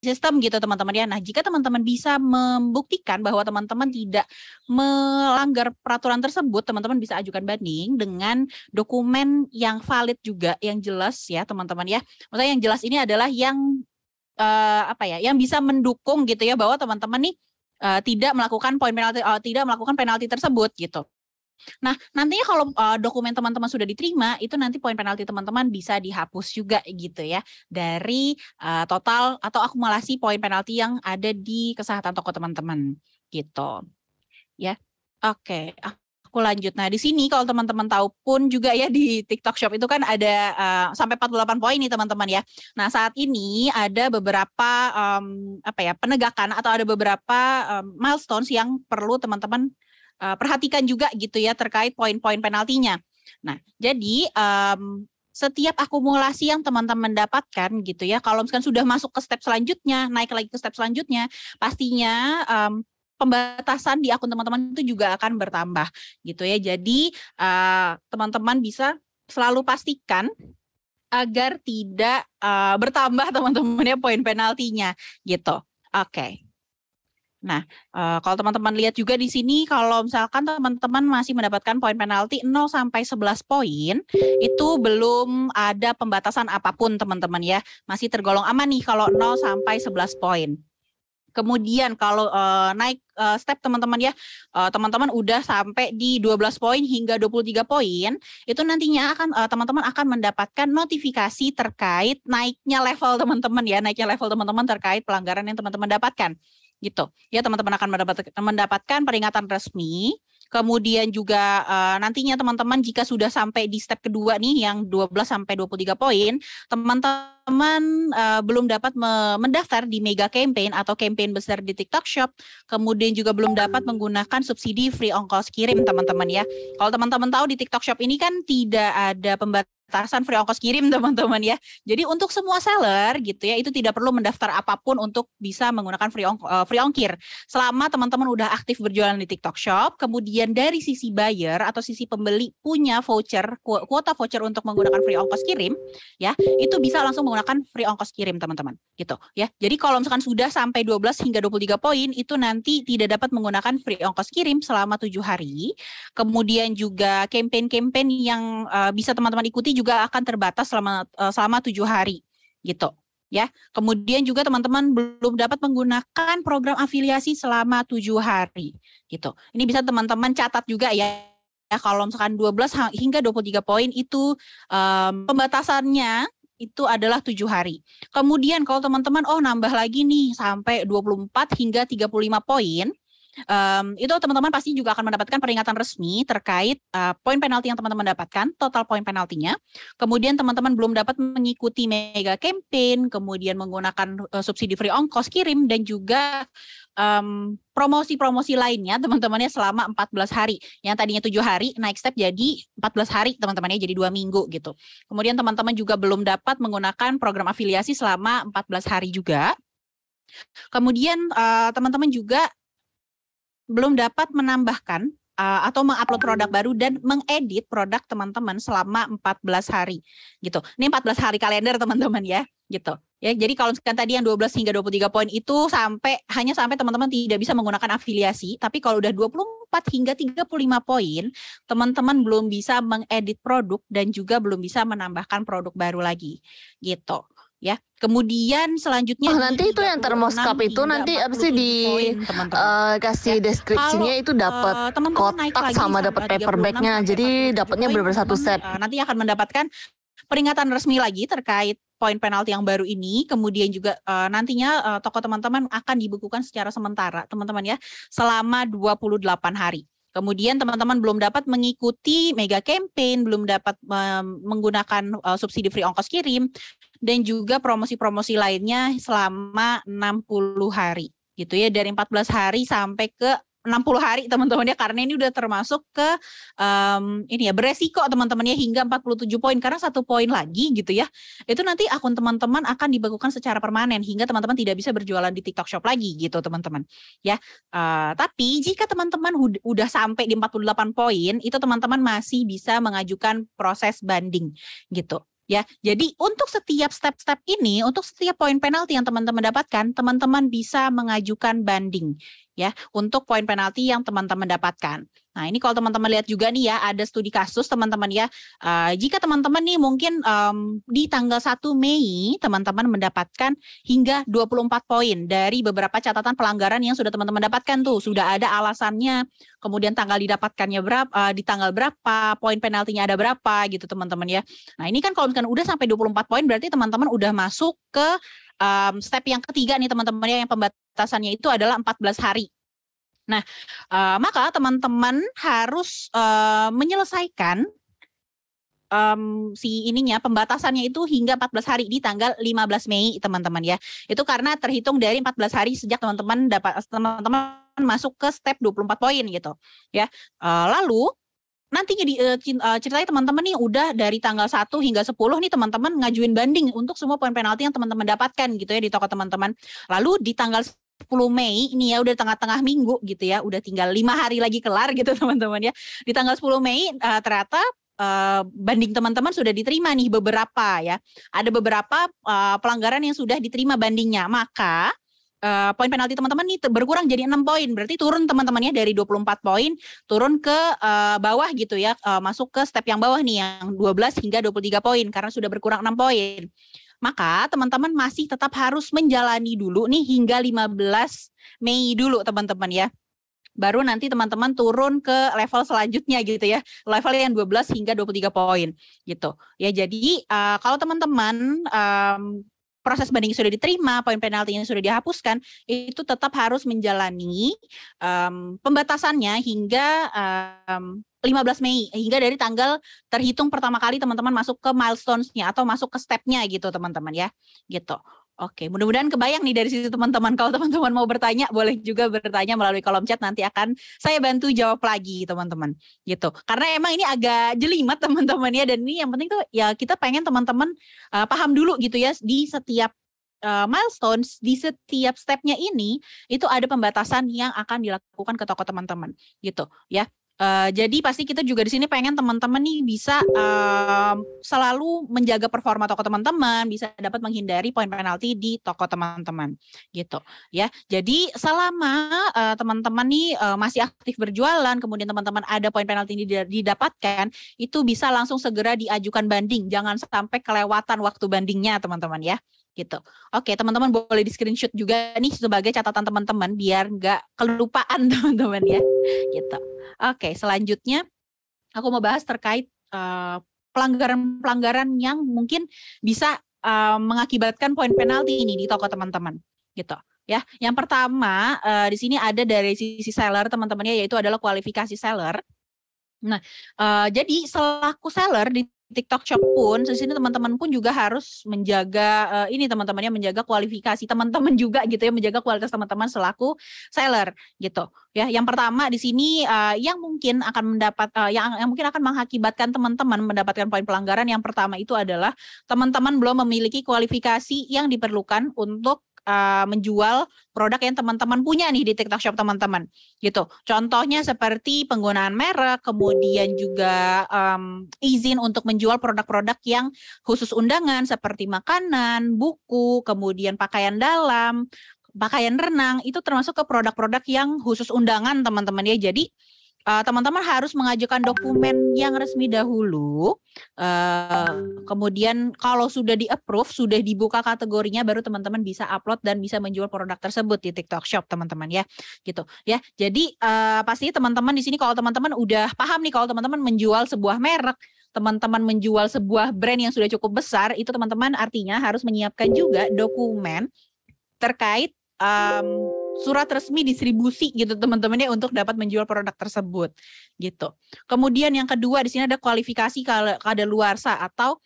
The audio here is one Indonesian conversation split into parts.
sistem gitu teman-teman ya. Nah, jika teman-teman bisa membuktikan bahwa teman-teman tidak melanggar peraturan tersebut, teman-teman bisa ajukan banding dengan dokumen yang valid juga, yang jelas ya teman-teman ya. Maksudnya yang jelas ini adalah yang yang bisa mendukung gitu ya bahwa teman-teman nih tidak melakukan tidak melakukan penalti tersebut gitu. Nah, nantinya kalau dokumen teman-teman sudah diterima, itu nanti poin penalti teman-teman bisa dihapus juga gitu ya dari total atau akumulasi poin penalti yang ada di kesehatan toko teman-teman gitu. Ya. Oke, aku lanjut. Nah, di sini kalau teman-teman tahu pun juga ya di TikTok Shop itu kan ada sampai 48 poin nih teman-teman ya. Nah, saat ini ada beberapa penegakan atau ada beberapa milestones yang perlu teman-teman perhatikan juga gitu ya terkait poin-poin penaltinya. Nah, jadi setiap akumulasi yang teman-teman dapatkan gitu ya, kalau misalkan sudah masuk ke step selanjutnya, naik lagi ke step selanjutnya, pastinya pembatasan di akun teman-teman itu juga akan bertambah gitu ya. Jadi teman-teman bisa selalu pastikan agar tidak bertambah teman-teman ya poin penaltinya gitu. Oke. Nah, kalau teman-teman lihat juga di sini, kalau misalkan teman-teman masih mendapatkan poin penalti 0 sampai 11 poin, itu belum ada pembatasan apapun teman-teman ya. Masih tergolong aman nih kalau 0 sampai 11 poin. Kemudian kalau naik step teman-teman ya, teman-teman udah sampai di 12 poin hingga 23 poin, itu nantinya akan teman-teman akan mendapatkan notifikasi terkait naiknya level teman-teman ya, naiknya level teman-teman terkait pelanggaran yang teman-teman dapatkan. Gitu. Ya, teman-teman akan mendapatkan peringatan resmi. Kemudian juga nantinya teman-teman jika sudah sampai di step kedua nih yang 12 sampai 23 poin, teman-teman belum dapat mendaftar di mega campaign atau campaign besar di TikTok Shop, kemudian juga belum dapat menggunakan subsidi free ongkos kirim teman-teman ya. Kalau teman-teman tahu di TikTok Shop ini kan tidak ada pembatasan free ongkos kirim teman-teman ya. Jadi untuk semua seller gitu ya itu tidak perlu mendaftar apapun untuk bisa menggunakan free ongkir. Selama teman-teman udah aktif berjualan di TikTok Shop, kemudian dari sisi buyer atau sisi pembeli punya kuota voucher untuk menggunakan free ongkos kirim, ya itu bisa langsung menggunakan free ongkos kirim teman-teman, gitu ya. Jadi kalau misalkan sudah sampai 12 hingga 23 poin itu nanti tidak dapat menggunakan free ongkos kirim selama 7 hari. Kemudian juga campaign-campaign yang bisa teman-teman ikuti juga akan terbatas selama 7 hari, gitu. Ya, kemudian juga teman-teman belum dapat menggunakan program afiliasi selama 7 hari gitu. Ini bisa teman-teman catat juga ya. Ya, kalau misalkan 12 hingga 23 poin itu pembatasannya itu adalah 7 hari. Kemudian kalau teman-teman nambah lagi nih sampai 24 hingga 35 poin, itu teman-teman pasti juga akan mendapatkan peringatan resmi terkait poin penalti yang teman-teman dapatkan, total poin penaltinya. Kemudian teman-teman belum dapat mengikuti mega campaign, kemudian menggunakan subsidi free ongkos kirim dan juga promosi-promosi lainnya teman-temannya selama 14 hari. Yang tadinya 7 hari naik step jadi 14 hari teman-temannya jadi 2 minggu gitu. Kemudian teman-teman juga belum dapat menggunakan program afiliasi selama 14 hari juga. Kemudian teman-teman juga belum dapat menambahkan atau mengupload produk baru dan mengedit produk teman-teman selama 14 hari gitu. Ini 14 hari kalender teman-teman ya, gitu. Ya, jadi kalau misalkan tadi yang 12 hingga 23 poin itu hanya sampai teman-teman tidak bisa menggunakan afiliasi, tapi kalau udah 24 hingga 35 poin, teman-teman belum bisa mengedit produk dan juga belum bisa menambahkan produk baru lagi. Gitu. Ya, kemudian selanjutnya nanti itu yang termoskap itu nanti apa sih kasih deskripsinya itu dapat kotak sama dapat paper bagnya, jadi dapatnya benar-benar satu set. Nanti akan mendapatkan peringatan resmi lagi terkait poin penalti yang baru ini. Kemudian juga nantinya toko teman-teman akan dibukukan secara sementara teman-teman ya selama 28 hari. Kemudian teman-teman belum dapat mengikuti mega campaign, belum dapat menggunakan subsidi free ongkos kirim, dan juga promosi-promosi lainnya selama 60 hari. Gitu ya, dari 14 hari sampai ke 60 hari teman-teman ya, karena ini udah termasuk ke beresiko teman-teman ya hingga 47 poin, karena 1 poin lagi gitu ya, itu nanti akun teman-teman akan dibekukan secara permanen hingga teman-teman tidak bisa berjualan di TikTok Shop lagi gitu teman-teman ya. Tapi jika teman-teman udah sampai di 48 poin, itu teman-teman masih bisa mengajukan proses banding gitu Ya, jadi untuk setiap step-step ini, untuk setiap poin penalti yang teman-teman dapatkan, teman-teman bisa mengajukan banding ya untuk poin penalti yang teman-teman dapatkan. Nah, ini kalau teman-teman lihat juga nih ya, ada studi kasus teman-teman ya. Jika teman-teman nih mungkin di tanggal 1 Mei teman-teman mendapatkan hingga 24 poin dari beberapa catatan pelanggaran yang sudah teman-teman dapatkan tuh, sudah ada alasannya, kemudian tanggal didapatkannya berapa, di tanggal berapa, poin penaltinya ada berapa gitu teman-teman ya. Nah, ini kan kalau misalkan udah sampai 24 poin berarti teman-teman udah masuk ke step yang ketiga nih teman-teman ya, yang pembatasannya itu adalah 14 hari. Nah, maka teman-teman harus menyelesaikan si ininya pembatasannya itu hingga 14 hari di tanggal 15 Mei teman-teman ya. Itu karena terhitung dari 14 hari sejak teman-teman masuk ke step 24 poin gitu ya. Lalu nantinya ceritanya teman-teman nih udah dari tanggal 1 hingga 10 nih teman-teman ngajuin banding untuk semua poin penalti yang teman-teman dapatkan gitu ya di toko teman-teman. Lalu di tanggal 10 Mei ini ya udah tengah-tengah minggu gitu ya, udah tinggal 5 hari lagi kelar gitu teman-teman ya. Di tanggal 10 Mei ternyata banding teman-teman sudah diterima nih beberapa ya. Ada beberapa pelanggaran yang sudah diterima bandingnya. Maka poin penalti teman-teman nih berkurang jadi 6 poin. Berarti turun teman-temannya dari 24 poin turun ke bawah gitu ya. Masuk ke step yang bawah nih yang 12 hingga 23 poin karena sudah berkurang 6 poin. Maka teman-teman masih tetap harus menjalani dulu nih hingga 15 Mei dulu teman-teman ya. Baru nanti teman-teman turun ke level selanjutnya gitu ya. Level yang 12 hingga 23 poin gitu. Ya jadi kalau teman-teman proses banding sudah diterima, poin penaltinya sudah dihapuskan, itu tetap harus menjalani pembatasannya hingga 15 Mei, hingga dari tanggal terhitung pertama kali teman-teman masuk ke milestones-nya atau masuk ke step-nya gitu teman-teman ya, gitu. Oke, mudah-mudahan kebayang nih dari sisi teman-teman. Kalau teman-teman mau bertanya, boleh juga bertanya melalui kolom chat, nanti akan saya bantu jawab lagi teman-teman, gitu. Karena emang ini agak jelimet teman-teman ya, dan ini yang penting tuh ya kita pengen teman-teman paham dulu gitu ya, di setiap milestones, di setiap stepnya ini, itu ada pembatasan yang akan dilakukan ke toko teman-teman, gitu ya. Jadi pasti kita juga di sini pengen teman-teman nih bisa selalu menjaga performa toko teman-teman, bisa dapat menghindari poin penalti di toko teman-teman, gitu ya. Jadi selama teman-teman nih masih aktif berjualan, kemudian teman-teman ada poin penalti ini didapatkan, itu bisa langsung segera diajukan banding, jangan sampai kelewatan waktu bandingnya teman-teman ya. Gitu. Oke, teman-teman boleh di screenshot juga nih sebagai catatan teman-teman biar nggak kelupaan teman-teman ya. Gitu. Oke, selanjutnya aku mau bahas terkait pelanggaran-pelanggaran yang mungkin bisa mengakibatkan poin penalti ini di toko teman-teman. Gitu. Ya, yang pertama di sini ada dari sisi seller teman-temannya, yaitu adalah kualifikasi seller. Nah, jadi selaku seller di TikTok Shop pun, di sini teman-teman pun juga harus menjaga ini teman-temannya, menjaga kualifikasi teman-teman juga gitu ya, menjaga kualitas teman-teman selaku seller gitu. Ya, yang pertama di sini yang mungkin akan mendapat yang mungkin akan mengakibatkan teman-teman mendapatkan poin pelanggaran, yang pertama itu adalah teman-teman belum memiliki kualifikasi yang diperlukan untuk menjual produk yang teman-teman punya nih di TikTok Shop teman-teman gitu. Contohnya seperti penggunaan merek, kemudian juga izin untuk menjual produk-produk yang khusus undangan seperti makanan, buku, kemudian pakaian dalam, pakaian renang, itu termasuk ke produk-produk yang khusus undangan teman-teman ya. Jadi teman-teman harus mengajukan dokumen yang resmi dahulu. Kemudian kalau sudah di-approve, sudah dibuka kategorinya, baru teman-teman bisa upload dan bisa menjual produk tersebut di TikTok Shop teman-teman ya. Gitu ya. Jadi pasti teman-teman di sini kalau teman-teman udah paham nih, kalau teman-teman menjual sebuah merek, teman-teman menjual sebuah brand yang sudah cukup besar, itu teman-teman artinya harus menyiapkan juga dokumen terkait surat resmi distribusi gitu teman-teman ya, untuk dapat menjual produk tersebut gitu. Kemudian yang kedua di sini ada kualifikasi kadaluarsa atau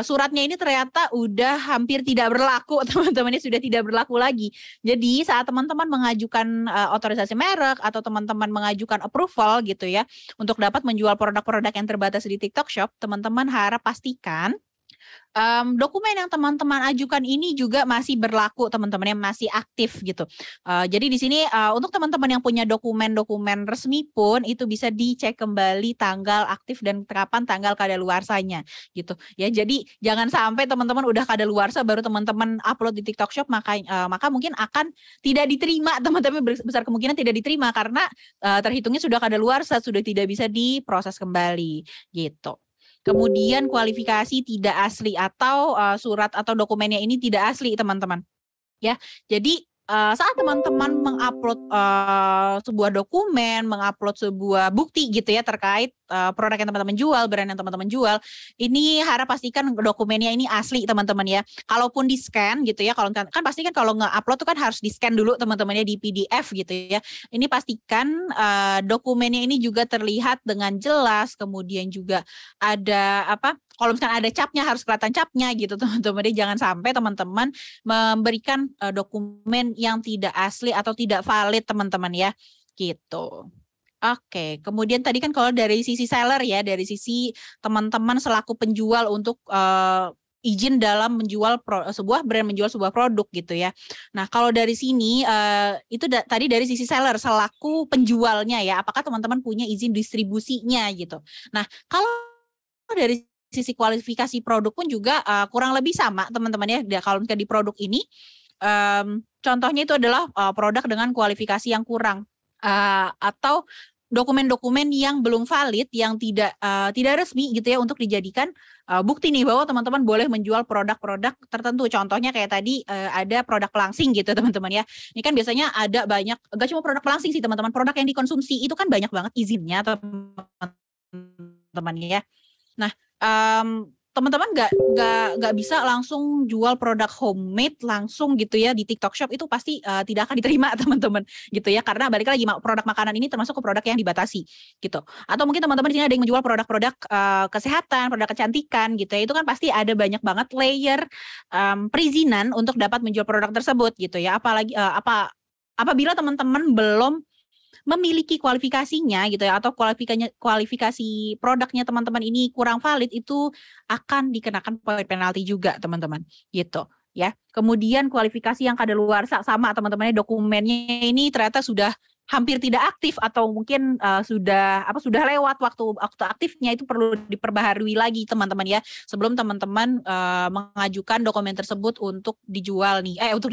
suratnya ini ternyata udah hampir tidak berlaku teman-teman, sudah tidak berlaku lagi. Jadi saat teman-teman mengajukan otorisasi merek atau teman-teman mengajukan approval gitu ya untuk dapat menjual produk-produk yang terbatas di TikTok Shop, teman-teman harap pastikan dokumen yang teman-teman ajukan ini juga masih berlaku, teman-teman, yang masih aktif gitu. Jadi di sini untuk teman-teman yang punya dokumen-dokumen resmi pun itu bisa dicek kembali tanggal aktif dan kapan tanggal kadaluarsanya gitu ya. Jadi jangan sampai teman-teman udah kadaluarsa baru teman-teman upload di TikTok Shop, maka mungkin akan tidak diterima, teman-teman, besar kemungkinan tidak diterima karena terhitungnya sudah kadaluarsa, sudah tidak bisa diproses kembali gitu. Kemudian kualifikasi tidak asli atau surat atau dokumennya ini tidak asli, teman-teman. Ya, jadi saat teman-teman mengupload sebuah dokumen, mengupload sebuah bukti gitu ya terkait produk yang teman-teman jual, brand yang teman-teman jual, ini harap pastikan dokumennya ini asli, teman-teman ya. Kalaupun di scan gitu ya, kalau kan pasti kan kalau nge-upload tuh kan harus di scan dulu, teman-teman ya, di PDF gitu ya. Ini pastikan dokumennya ini juga terlihat dengan jelas, kemudian juga ada kalau misalkan ada capnya harus kelihatan capnya gitu, teman-teman. Jadi jangan sampai teman-teman memberikan dokumen yang tidak asli atau tidak valid, teman-teman ya, gitu. Oke, kemudian tadi kan kalau dari sisi seller ya, dari sisi teman-teman selaku penjual untuk izin dalam menjual sebuah brand, menjual sebuah produk gitu ya. Nah, kalau dari sini itu tadi dari sisi seller selaku penjualnya ya, apakah teman-teman punya izin distribusinya gitu. Nah, kalau dari sisi kualifikasi produk pun juga kurang lebih sama, teman-teman ya. Kalau di produk ini contohnya itu adalah produk dengan kualifikasi yang kurang atau dokumen-dokumen yang belum valid, yang tidak resmi gitu ya, untuk dijadikan bukti nih bahwa teman-teman boleh menjual produk-produk tertentu. Contohnya kayak tadi ada produk pelangsing gitu, teman-teman ya. Ini kan biasanya ada banyak, gak cuma produk pelangsing sih, teman-teman, produk yang dikonsumsi itu kan banyak banget izinnya, teman-teman ya. Nah, teman-teman nggak bisa langsung jual produk homemade langsung gitu ya di TikTok Shop, itu pasti tidak akan diterima, teman-teman gitu ya, karena balik lagi produk makanan ini termasuk ke produk yang dibatasi gitu. Atau mungkin teman-teman di sini ada yang menjual produk-produk kesehatan, produk kecantikan gitu ya, itu kan pasti ada banyak banget layer perizinan untuk dapat menjual produk tersebut gitu ya. Apalagi apabila teman-teman belum memiliki kualifikasinya gitu ya, atau kualifikasi produknya teman-teman ini kurang valid, itu akan dikenakan poin penalti juga, teman-teman gitu ya. Kemudian kualifikasi yang kadaluarsa sama, teman-teman, dokumennya ini ternyata sudah hampir tidak aktif atau mungkin sudah lewat waktu aktifnya, itu perlu diperbaharui lagi, teman-teman ya, sebelum teman-teman mengajukan dokumen tersebut untuk dijual nih, untuk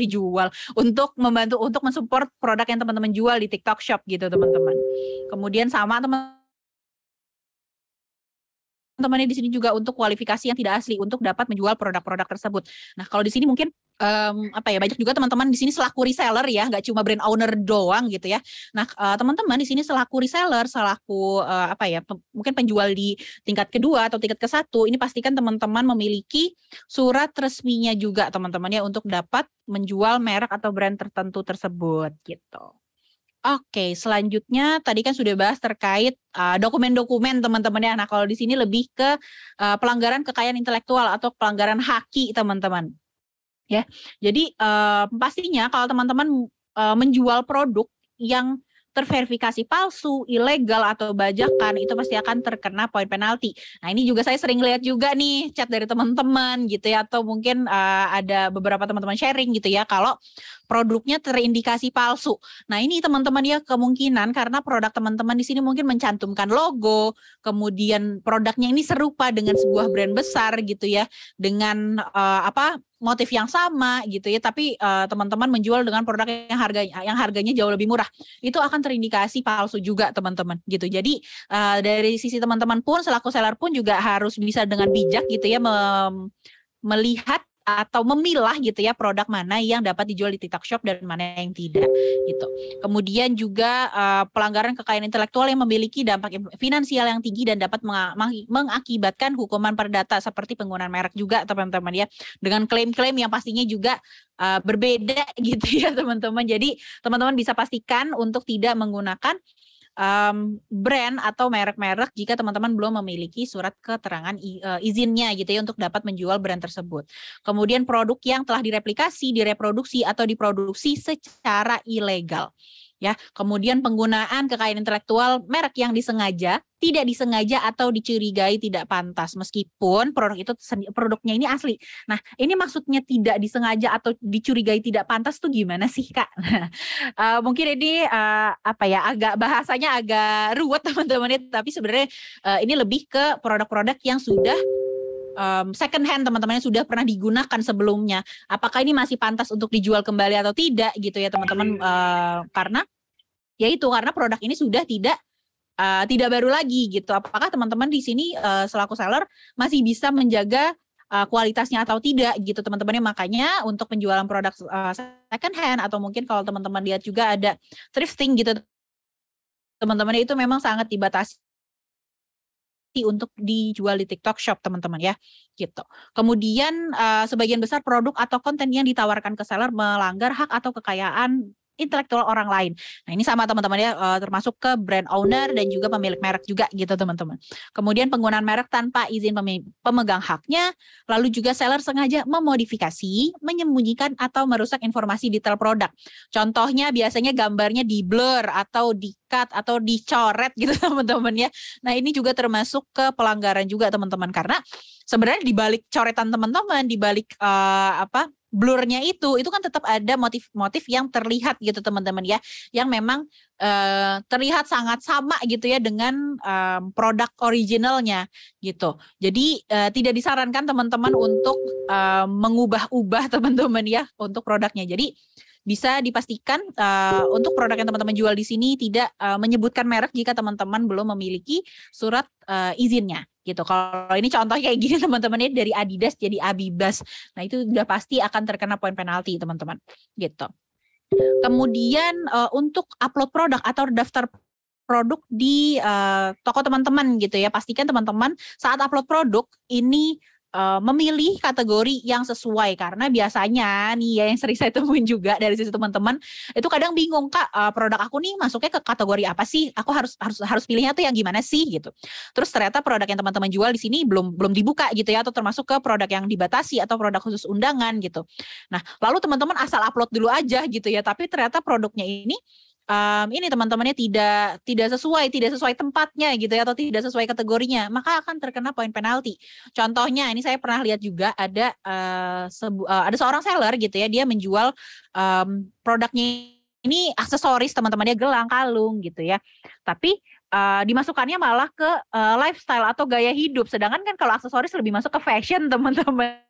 membantu untuk mensupport produk yang teman-teman jual di TikTok Shop gitu, teman-teman. Kemudian sama, teman-teman di sini juga untuk kualifikasi yang tidak asli untuk dapat menjual produk-produk tersebut. Nah, kalau di sini mungkin banyak juga teman-teman di sini selaku reseller ya, nggak cuma brand owner doang gitu ya. Nah, teman-teman di sini selaku reseller, selaku mungkin penjual di tingkat kedua atau tingkat ke-1, ini pastikan teman-teman memiliki surat resminya juga, teman-teman ya, untuk dapat menjual merek atau brand tertentu tersebut gitu. Oke, selanjutnya tadi kan sudah bahas terkait dokumen-dokumen, teman-teman ya. Nah, kalau di sini lebih ke pelanggaran kekayaan intelektual atau pelanggaran haki, teman-teman. Ya. Jadi pastinya kalau teman-teman menjual produk yang terverifikasi palsu, ilegal atau bajakan, itu pasti akan terkena poin penalti. Nah, ini juga saya sering lihat juga nih chat dari teman-teman gitu ya, atau mungkin ada beberapa teman-teman sharing gitu ya, kalau produknya terindikasi palsu. Nah, ini teman-teman ya, kemungkinan karena produk teman-teman di sini mungkin mencantumkan logo, kemudian produknya ini serupa dengan sebuah brand besar gitu ya, dengan motif yang sama gitu ya, tapi teman-teman menjual dengan produk yang harganya jauh lebih murah, itu akan terindikasi palsu juga, teman-teman gitu. Jadi dari sisi teman-teman pun selaku seller pun juga harus bisa dengan bijak gitu ya, melihat atau memilah gitu ya produk mana yang dapat dijual di TikTok Shop dan mana yang tidak gitu. Kemudian juga pelanggaran kekayaan intelektual yang memiliki dampak finansial yang tinggi dan dapat mengakibatkan hukuman perdata seperti penggunaan merek juga, teman-teman ya, dengan klaim-klaim yang pastinya juga berbeda gitu ya, teman-teman. Jadi teman-teman bisa pastikan untuk tidak menggunakan brand atau merek-merek jika teman-teman belum memiliki surat keterangan izinnya gitu ya, untuk dapat menjual brand tersebut. Kemudian produk yang telah direplikasi, direproduksi atau diproduksi secara ilegal. ya. Kemudian penggunaan kekayaan intelektual merek yang disengaja, tidak disengaja atau dicurigai tidak pantas meskipun produknya ini asli. Nah, ini maksudnya tidak disengaja atau dicurigai tidak pantas tuh gimana sih, Kak? Mungkin ini agak bahasanya agak ruwet teman-teman, tapi sebenarnya ini lebih ke produk-produk yang sudah second hand teman-teman, yang sudah pernah digunakan sebelumnya. Apakah ini masih pantas untuk dijual kembali atau tidak gitu ya teman-teman, karena produk ini sudah tidak baru lagi gitu. Apakah teman-teman di sini selaku seller masih bisa menjaga kualitasnya atau tidak gitu teman-teman. Makanya untuk penjualan produk second hand atau mungkin kalau teman-teman lihat juga ada thrifting gitu teman-teman, itu memang sangat dibatasi untuk dijual di TikTok Shop teman-teman ya gitu. Kemudian sebagian besar produk atau konten yang ditawarkan ke seller melanggar hak atau kekayaan intelektual orang lain. Nah, ini sama teman-teman ya, termasuk ke brand owner dan juga pemilik merek juga gitu teman-teman. Kemudian penggunaan merek tanpa izin pemegang haknya, lalu juga seller sengaja memodifikasi, menyembunyikan atau merusak informasi detail produk. Contohnya biasanya gambarnya di blur atau di cut atau dicoret gitu teman-teman ya. Nah, ini juga termasuk ke pelanggaran juga teman-teman, karena sebenarnya di balik coretan teman-teman, di balik blurnya itu kan tetap ada motif-motif yang terlihat gitu teman-teman ya, yang memang terlihat sangat sama gitu ya dengan produk originalnya gitu. Jadi tidak disarankan teman-teman untuk mengubah-ubah teman-teman ya untuk produknya. Jadi bisa dipastikan untuk produk yang teman-teman jual di sini tidak menyebutkan merek jika teman-teman belum memiliki surat izinnya gitu. Kalau ini contoh kayak gini teman-teman, ini dari Adidas jadi Abibas. Nah, itu udah pasti akan terkena poin penalti teman-teman gitu. Kemudian untuk upload produk atau daftar produk di toko teman-teman gitu ya, pastikan teman-teman saat upload produk ini memilih kategori yang sesuai, karena biasanya nih ya yang sering saya temuin juga dari sisi teman-teman itu kadang bingung, Kak, produk aku nih masuknya ke kategori apa sih, aku harus pilihnya tuh yang gimana sih gitu. Terus ternyata produk yang teman-teman jual di sini belum dibuka gitu ya, atau termasuk ke produk yang dibatasi atau produk khusus undangan gitu. Nah, lalu teman-teman asal upload dulu aja gitu ya, tapi ternyata produknya ini teman-temannya tidak sesuai tempatnya gitu ya, atau tidak sesuai kategorinya, maka akan terkena poin penalti. Contohnya ini saya pernah lihat juga ada seorang seller gitu ya, dia menjual produknya ini aksesoris teman-temannya, gelang, kalung gitu ya, tapi dimasukkannya malah ke lifestyle atau gaya hidup, sedangkan kan kalau aksesoris lebih masuk ke fashion teman-teman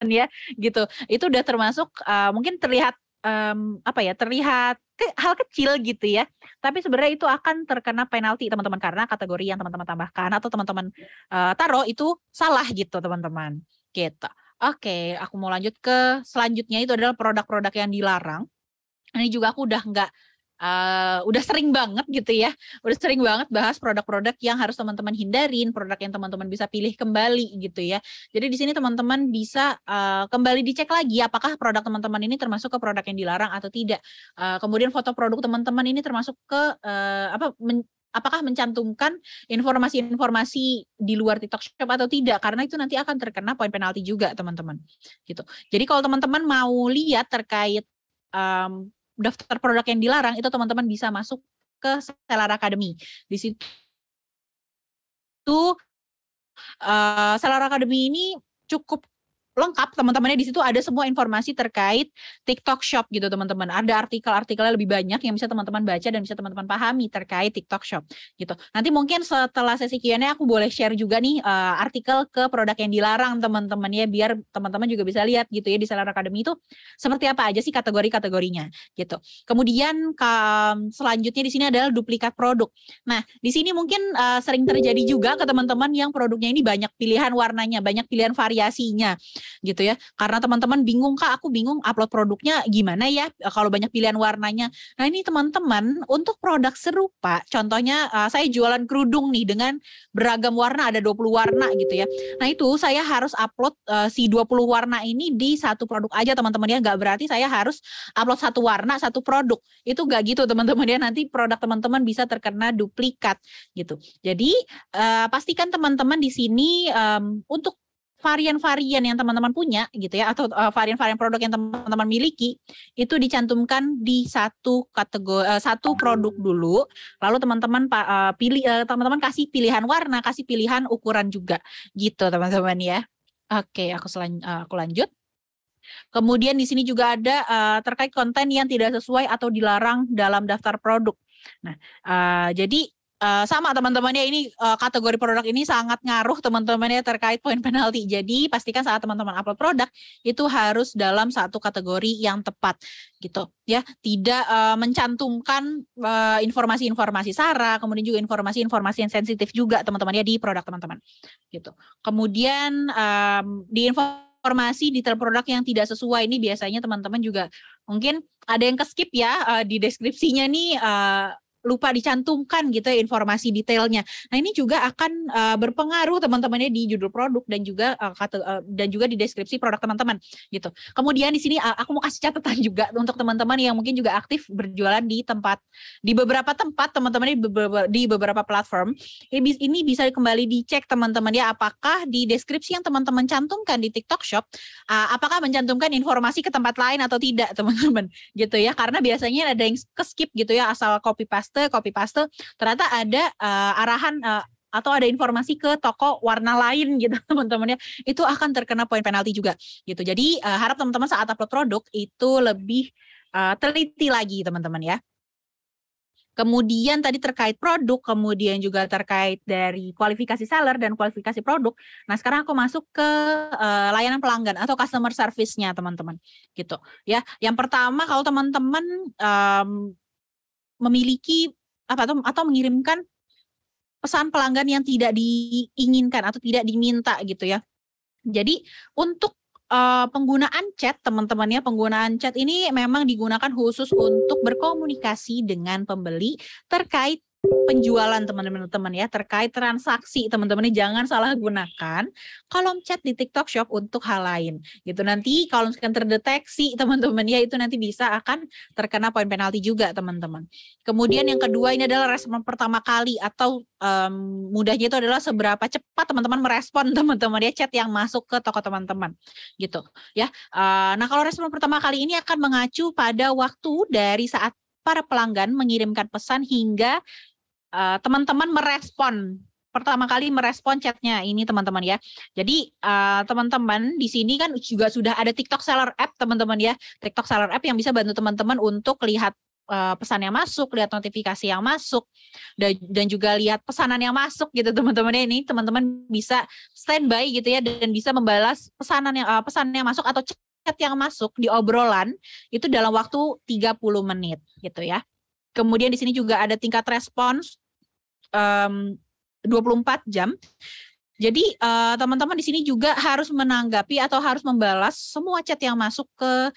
ya gitu. Itu udah termasuk mungkin terlihat terlihat hal kecil gitu ya, tapi sebenarnya itu akan terkena penalti teman-teman, karena kategori yang teman-teman tambahkan atau teman-teman taruh itu salah gitu teman-teman gitu. Oke, aku mau lanjut ke selanjutnya, itu adalah produk-produk yang dilarang. Ini juga aku udah sering banget gitu ya, udah sering banget bahas produk-produk yang harus teman-teman hindarin, produk yang teman-teman bisa pilih kembali gitu ya. Jadi di sini teman-teman bisa kembali dicek lagi apakah produk teman-teman ini termasuk ke produk yang dilarang atau tidak. Kemudian foto produk teman-teman ini termasuk ke apakah mencantumkan informasi-informasi di luar TikTok Shop atau tidak, karena itu nanti akan terkena poin penalti juga teman-teman gitu. Jadi kalau teman-teman mau lihat terkait daftar produk yang dilarang, itu teman-teman bisa masuk ke Seller Academy. Di situ Seller Academy ini cukup lengkap teman-temannya. Di situ ada semua informasi terkait TikTok Shop gitu teman-teman. Ada artikel-artikelnya lebih banyak yang bisa teman-teman baca dan bisa teman-teman pahami terkait TikTok Shop gitu. Nanti mungkin setelah sesi Q&A aku boleh share juga nih artikel ke produk yang dilarang teman-teman ya, biar teman-teman juga bisa lihat gitu ya di Seller Academy itu seperti apa aja sih kategori-kategorinya gitu. Kemudian selanjutnya di sini adalah duplikat produk. Nah, di sini mungkin sering terjadi juga ke teman-teman yang produknya ini banyak pilihan warnanya, banyak pilihan variasinya gitu ya, karena teman-teman bingung, Kak, aku bingung upload produknya gimana ya kalau banyak pilihan warnanya. Nah, ini teman-teman untuk produk serupa, contohnya saya jualan kerudung nih dengan beragam warna, ada 20 warna gitu ya. Nah, itu saya harus upload si 20 warna ini di satu produk aja teman-teman ya, nggak berarti saya harus upload satu warna satu produk, itu nggak gitu teman-teman ya, nanti produk teman-teman bisa terkena duplikat gitu. Jadi pastikan teman-teman di sini untuk varian-varian yang teman-teman punya gitu ya, atau varian-varian produk yang teman-teman miliki itu dicantumkan di satu kategori, satu produk dulu, lalu teman-teman teman-teman kasih pilihan warna, kasih pilihan ukuran juga gitu teman-teman ya. Oke, aku lanjut. Kemudian di sini juga ada terkait konten yang tidak sesuai atau dilarang dalam daftar produk. Nah, jadi sama teman-temannya ini kategori produk ini sangat ngaruh teman-temannya terkait poin penalti. Jadi pastikan saat teman-teman upload produk itu harus dalam satu kategori yang tepat gitu ya. Tidak mencantumkan informasi-informasi sara, kemudian juga informasi-informasi yang sensitif juga teman-teman ya di produk teman-teman gitu. Kemudian di informasi detail produk yang tidak sesuai ini biasanya teman-teman juga mungkin ada yang keskip ya di deskripsinya nih lupa dicantumkan gitu ya informasi detailnya. Nah ini juga akan berpengaruh teman-temannya di judul produk dan juga di deskripsi produk teman-teman gitu. Kemudian di sini aku mau kasih catatan juga untuk teman-teman yang mungkin juga aktif berjualan di beberapa tempat teman-teman di beberapa platform. Ini bisa kembali dicek teman-teman ya, apakah di deskripsi yang teman-teman cantumkan di TikTok Shop apakah mencantumkan informasi ke tempat lain atau tidak teman-teman gitu ya, karena biasanya ada yang keskip gitu ya, asal copy paste ternyata ada arahan atau ada informasi ke toko warna lain gitu teman-teman ya, itu akan terkena poin penalti juga gitu. Jadi harap teman-teman saat upload produk itu lebih teliti lagi teman-teman ya. Kemudian tadi terkait produk, kemudian juga terkait dari kualifikasi seller dan kualifikasi produk. Nah sekarang aku masuk ke layanan pelanggan atau customer service-nya teman-teman gitu ya. Yang pertama kalau teman-teman memiliki atau mengirimkan pesan pelanggan yang tidak diinginkan atau tidak diminta gitu ya. Jadi untuk penggunaan chat teman-teman ya, penggunaan chat ini memang digunakan khusus untuk berkomunikasi dengan pembeli terkait penjualan teman-teman ya, terkait transaksi teman-teman ini jangan salah gunakan kolom chat di TikTok Shop untuk hal lain gitu. Nanti kalau misalkan terdeteksi teman-teman ya, itu nanti bisa akan terkena poin penalti juga teman-teman. Kemudian yang kedua ini adalah respon pertama kali atau mudahnya itu adalah seberapa cepat teman-teman merespon teman-teman ya chat yang masuk ke toko teman-teman gitu ya. Nah kalau respon pertama kali ini akan mengacu pada waktu dari saat para pelanggan mengirimkan pesan hingga teman-teman pertama kali merespon chatnya ini teman-teman ya. Jadi teman-teman di sini kan juga sudah ada TikTok Seller App teman-teman ya. TikTok Seller App yang bisa bantu teman-teman untuk lihat pesan yang masuk, lihat notifikasi yang masuk, dan juga lihat pesanan yang masuk gitu teman-teman ya. Ini teman-teman bisa standby gitu ya dan bisa membalas pesan yang masuk atau chat yang masuk di obrolan itu dalam waktu 30 menit gitu ya. Kemudian di sini juga ada tingkat respons 24 jam. Jadi teman-teman di sini juga harus menanggapi atau harus membalas semua chat yang masuk ke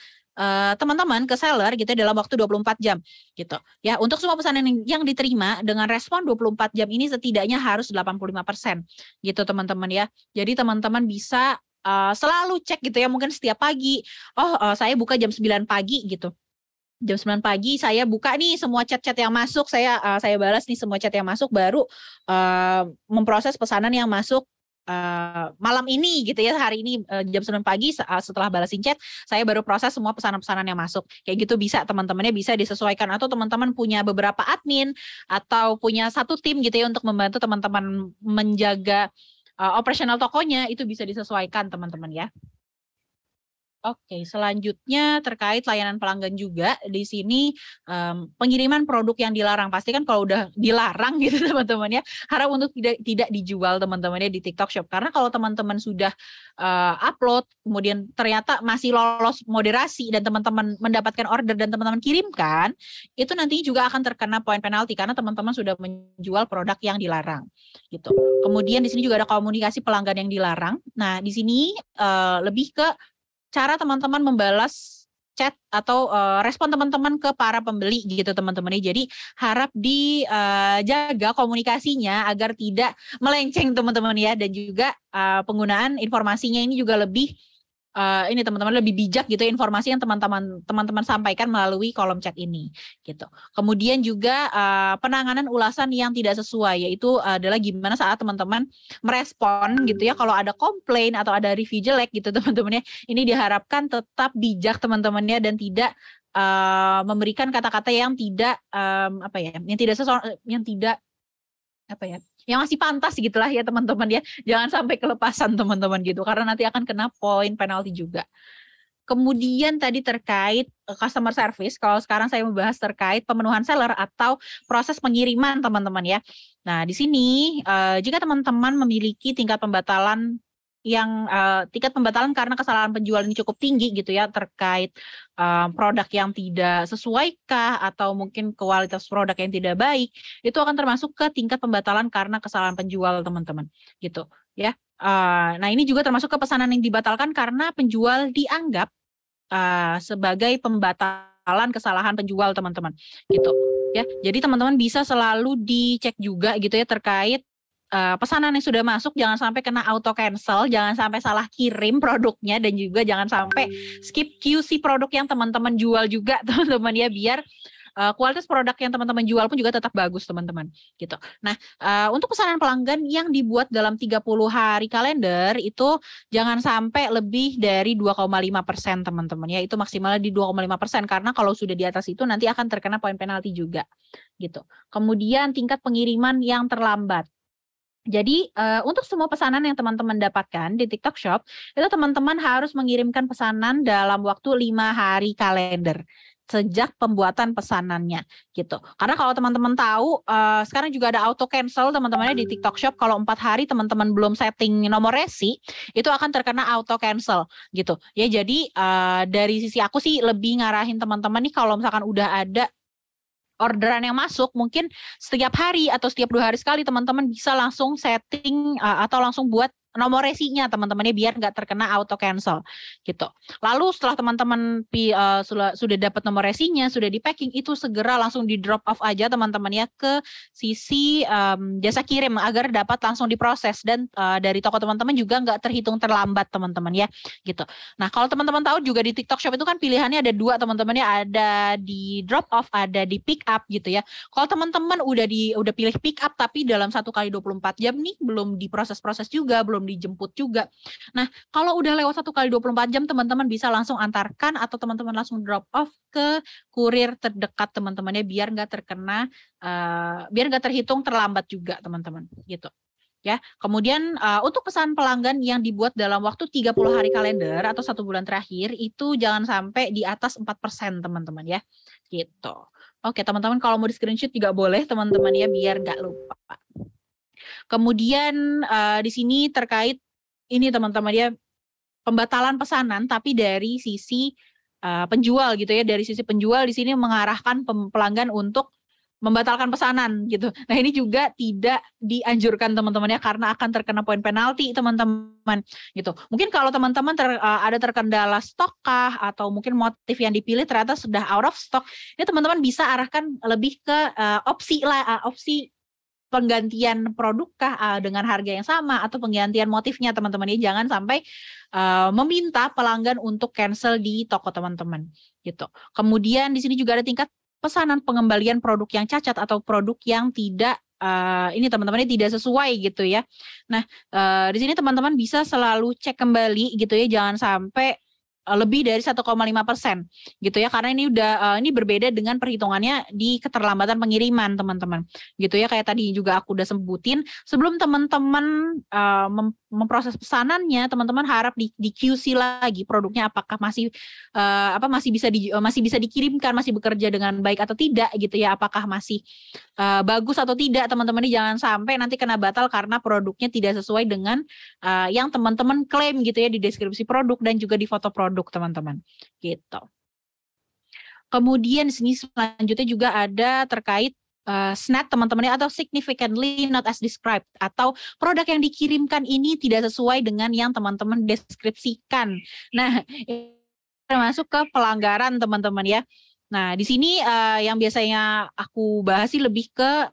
teman-teman ke seller gitu dalam waktu 24 jam gitu. Ya, untuk semua pesanan yang diterima dengan respon 24 jam ini setidaknya harus 85% gitu teman-teman ya. Jadi teman-teman bisa selalu cek gitu ya, mungkin setiap pagi. Saya buka jam 9 pagi gitu. Jam 9 pagi saya buka nih semua chat-chat yang masuk, saya balas nih semua chat yang masuk, baru memproses pesanan yang masuk malam ini gitu ya, hari ini jam 9 pagi setelah balasin chat, saya baru proses semua pesanan-pesanan yang masuk. Kayak gitu bisa teman-temannya bisa disesuaikan, atau teman-teman punya beberapa admin atau punya satu tim gitu ya untuk membantu teman-teman menjaga operasional tokonya, itu bisa disesuaikan teman-teman ya. Oke, selanjutnya terkait layanan pelanggan juga di sini pengiriman produk yang dilarang. Pasti kan kalau udah dilarang gitu teman-teman ya, harap untuk tidak dijual teman-teman ya di TikTok Shop. Karena kalau teman-teman sudah upload kemudian ternyata masih lolos moderasi dan teman-teman mendapatkan order dan teman-teman kirimkan, itu nanti juga akan terkena poin penalti karena teman-teman sudah menjual produk yang dilarang gitu. Kemudian di sini juga ada komunikasi pelanggan yang dilarang. Nah, di sini lebih ke cara teman-teman membalas chat atau respon teman-teman ke para pembeli gitu teman-teman. Jadi harap dijaga komunikasinya agar tidak melenceng teman-teman ya, dan juga penggunaan informasinya ini juga lebih ini teman-teman lebih bijak gitu informasi yang teman-teman sampaikan melalui kolom chat ini gitu. Kemudian juga penanganan ulasan yang tidak sesuai, yaitu adalah gimana saat teman-teman merespon gitu ya kalau ada komplain atau ada review jelek gitu teman-teman ya. Ini diharapkan tetap bijak teman-teman ya, dan tidak memberikan kata-kata yang tidak yang masih pantas gitulah ya teman-teman ya. Jangan sampai kelepasan teman-teman gitu, karena nanti akan kena poin penalti juga. Kemudian tadi terkait customer service, kalau sekarang saya membahas terkait pemenuhan seller atau proses pengiriman teman-teman ya. Nah di sini jika teman-teman memiliki tingkat pembatalan karena kesalahan penjual ini cukup tinggi gitu ya, terkait produk yang tidak sesuaikah atau mungkin kualitas produk yang tidak baik, itu akan termasuk ke tingkat pembatalan karena kesalahan penjual teman-teman gitu ya. Nah ini juga termasuk ke pesanan yang dibatalkan karena penjual dianggap sebagai pembatalan kesalahan penjual teman-teman gitu ya. Jadi teman-teman bisa selalu dicek juga gitu ya terkait pesanan yang sudah masuk, jangan sampai kena auto cancel, jangan sampai salah kirim produknya, dan juga jangan sampai skip QC produk yang teman-teman jual juga teman-teman ya, biar kualitas produk yang teman-teman jual pun juga tetap bagus teman-teman gitu. Nah untuk pesanan pelanggan yang dibuat dalam 30 hari kalender itu jangan sampai lebih dari 2,5% teman-teman ya, itu maksimalnya di 2,5%, karena kalau sudah di atas itu nanti akan terkena poin penalti juga gitu. Kemudian tingkat pengiriman yang terlambat. Jadi untuk semua pesanan yang teman-teman dapatkan di TikTok Shop, itu teman-teman harus mengirimkan pesanan dalam waktu 5 hari kalender sejak pembuatan pesanannya gitu. Karena kalau teman-teman tahu sekarang juga ada auto cancel teman-temannya di TikTok Shop, kalau 4 hari teman-teman belum setting nomor resi, itu akan terkena auto cancel gitu. Ya jadi dari sisi aku sih lebih ngarahin teman-teman nih, kalau misalkan udah ada orderan yang masuk, mungkin setiap hari atau setiap 2 hari sekali teman-teman bisa langsung setting atau langsung buat nomor resinya teman-temannya, biar nggak terkena auto cancel gitu. Lalu setelah teman-teman sudah dapat nomor resinya, sudah di packing, itu segera langsung di drop off aja teman-teman ya ke sisi jasa kirim agar dapat langsung diproses, dan dari toko teman-teman juga nggak terhitung terlambat teman-teman ya gitu. Nah kalau teman-teman tahu juga di TikTok Shop itu kan pilihannya ada 2 teman-teman ya, ada di drop off, ada di pick up gitu ya. Kalau teman-teman udah pilih pick up tapi dalam 1 kali 24 jam nih belum diproses-proses juga, belum dijemput juga. Nah, kalau udah lewat 1 kali 24 jam teman-teman bisa langsung antarkan atau teman-teman langsung drop off ke kurir terdekat teman-temannya, biar nggak terhitung terlambat juga teman-teman gitu. Ya, kemudian untuk pesan pelanggan yang dibuat dalam waktu 30 hari kalender atau 1 bulan terakhir itu jangan sampai di atas 4% teman-teman ya. Gitu. Oke, teman-teman kalau mau di screenshot juga boleh teman-teman ya, biar nggak lupa. Kemudian di sini terkait ini teman-teman ya, pembatalan pesanan tapi dari sisi penjual gitu ya. Dari sisi penjual di sini mengarahkan pelanggan untuk membatalkan pesanan gitu. Nah ini juga tidak dianjurkan teman-teman ya, karena akan terkena poin penalti teman-teman gitu. Mungkin kalau teman-teman ada terkendala stok kah, atau mungkin motif yang dipilih ternyata sudah out of stock, ini teman-teman bisa arahkan lebih ke opsi penggantian produk kah dengan harga yang sama, atau penggantian motifnya teman-teman ya. Jangan sampai meminta pelanggan untuk cancel di toko teman-teman gitu. Kemudian di sini juga ada tingkat pesanan pengembalian produk yang cacat atau produk yang tidak ini teman-teman ini tidak sesuai gitu ya. Nah di sini teman-teman bisa selalu cek kembali gitu ya, jangan sampai lebih dari 1,5% gitu ya, karena ini ini berbeda dengan perhitungannya di keterlambatan pengiriman teman-teman gitu ya. Kayak tadi juga aku udah sebutin, sebelum teman-teman memproses pesanannya, teman-teman harap di QC lagi produknya apakah masih masih bisa dikirimkan, masih bekerja dengan baik atau tidak gitu ya, apakah masih bagus atau tidak teman-teman. Ini jangan sampai nanti kena batal karena produknya tidak sesuai dengan yang teman-teman klaim gitu ya di deskripsi produk dan juga di foto produk teman-teman gitu. Kemudian di sini selanjutnya juga ada terkait SNAT teman-teman atau significantly not as described, atau produk yang dikirimkan ini tidak sesuai dengan yang teman-teman deskripsikan. Nah, ini termasuk ke pelanggaran teman-teman ya. Nah, di sini yang biasanya aku bahas sih lebih ke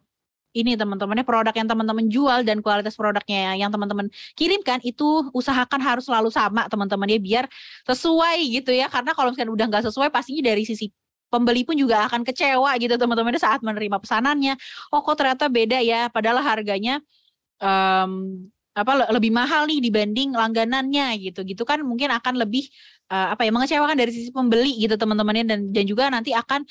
ini teman-temannya produk yang teman-teman jual dan kualitas produknya yang teman-teman kirimkan itu usahakan harus selalu sama teman-teman ya, biar sesuai gitu ya. Karena kalau misalkan udah nggak sesuai pastinya dari sisi pembeli pun juga akan kecewa gitu teman-teman saat menerima pesanannya. Oh kok ternyata beda ya, padahal harganya lebih mahal nih dibanding langganannya gitu kan mungkin akan lebih mengecewakan dari sisi pembeli gitu teman-temannya, dan juga nanti akan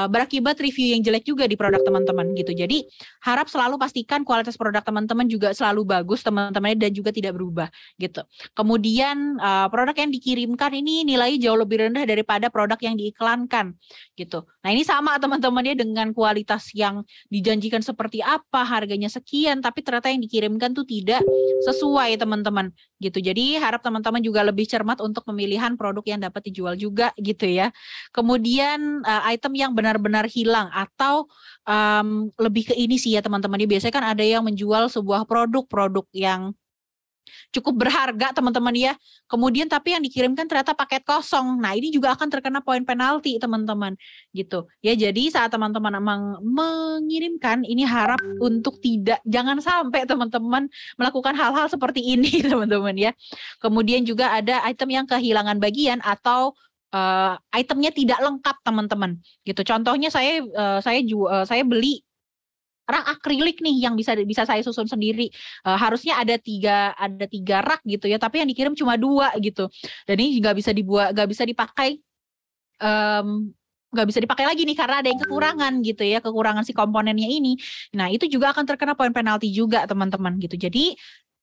berakibat review yang jelek juga di produk teman-teman gitu. Jadi harap selalu pastikan kualitas produk teman-teman juga selalu bagus teman-temannya dan juga tidak berubah gitu. Kemudian produk yang dikirimkan ini nilainya jauh lebih rendah daripada produk yang diiklankan gitu. Nah ini sama teman-temannya dengan kualitas yang dijanjikan seperti apa, harganya sekian, tapi ternyata yang dikirimkan tuh tidak sesuai teman-teman gitu. Jadi harap teman-teman juga lebih cermat untuk pemilihan produk yang dapat dijual juga gitu ya. Kemudian item yang benar-benar hilang atau lebih ke ini sih ya teman-teman. Biasanya kan ada yang menjual sebuah produk yang cukup berharga teman-teman ya. Kemudian tapi yang dikirimkan ternyata paket kosong. Nah ini juga akan terkena poin penalti teman-teman gitu. Ya jadi saat teman-teman memang mengirimkan ini harap untuk jangan sampai teman-teman melakukan hal-hal seperti ini teman-teman ya. Kemudian juga ada item yang kehilangan bagian atau itemnya tidak lengkap teman-teman gitu. Contohnya saya beli rak akrilik nih yang bisa saya susun sendiri. Harusnya ada tiga rak gitu ya, tapi yang dikirim cuma 2 gitu. Dan ini nggak bisa dipakai nggak bisa dipakai lagi nih karena ada yang kekurangan gitu ya, kekurangan si komponennya ini. Nah itu juga akan terkena poin penalti juga teman-teman gitu. Jadi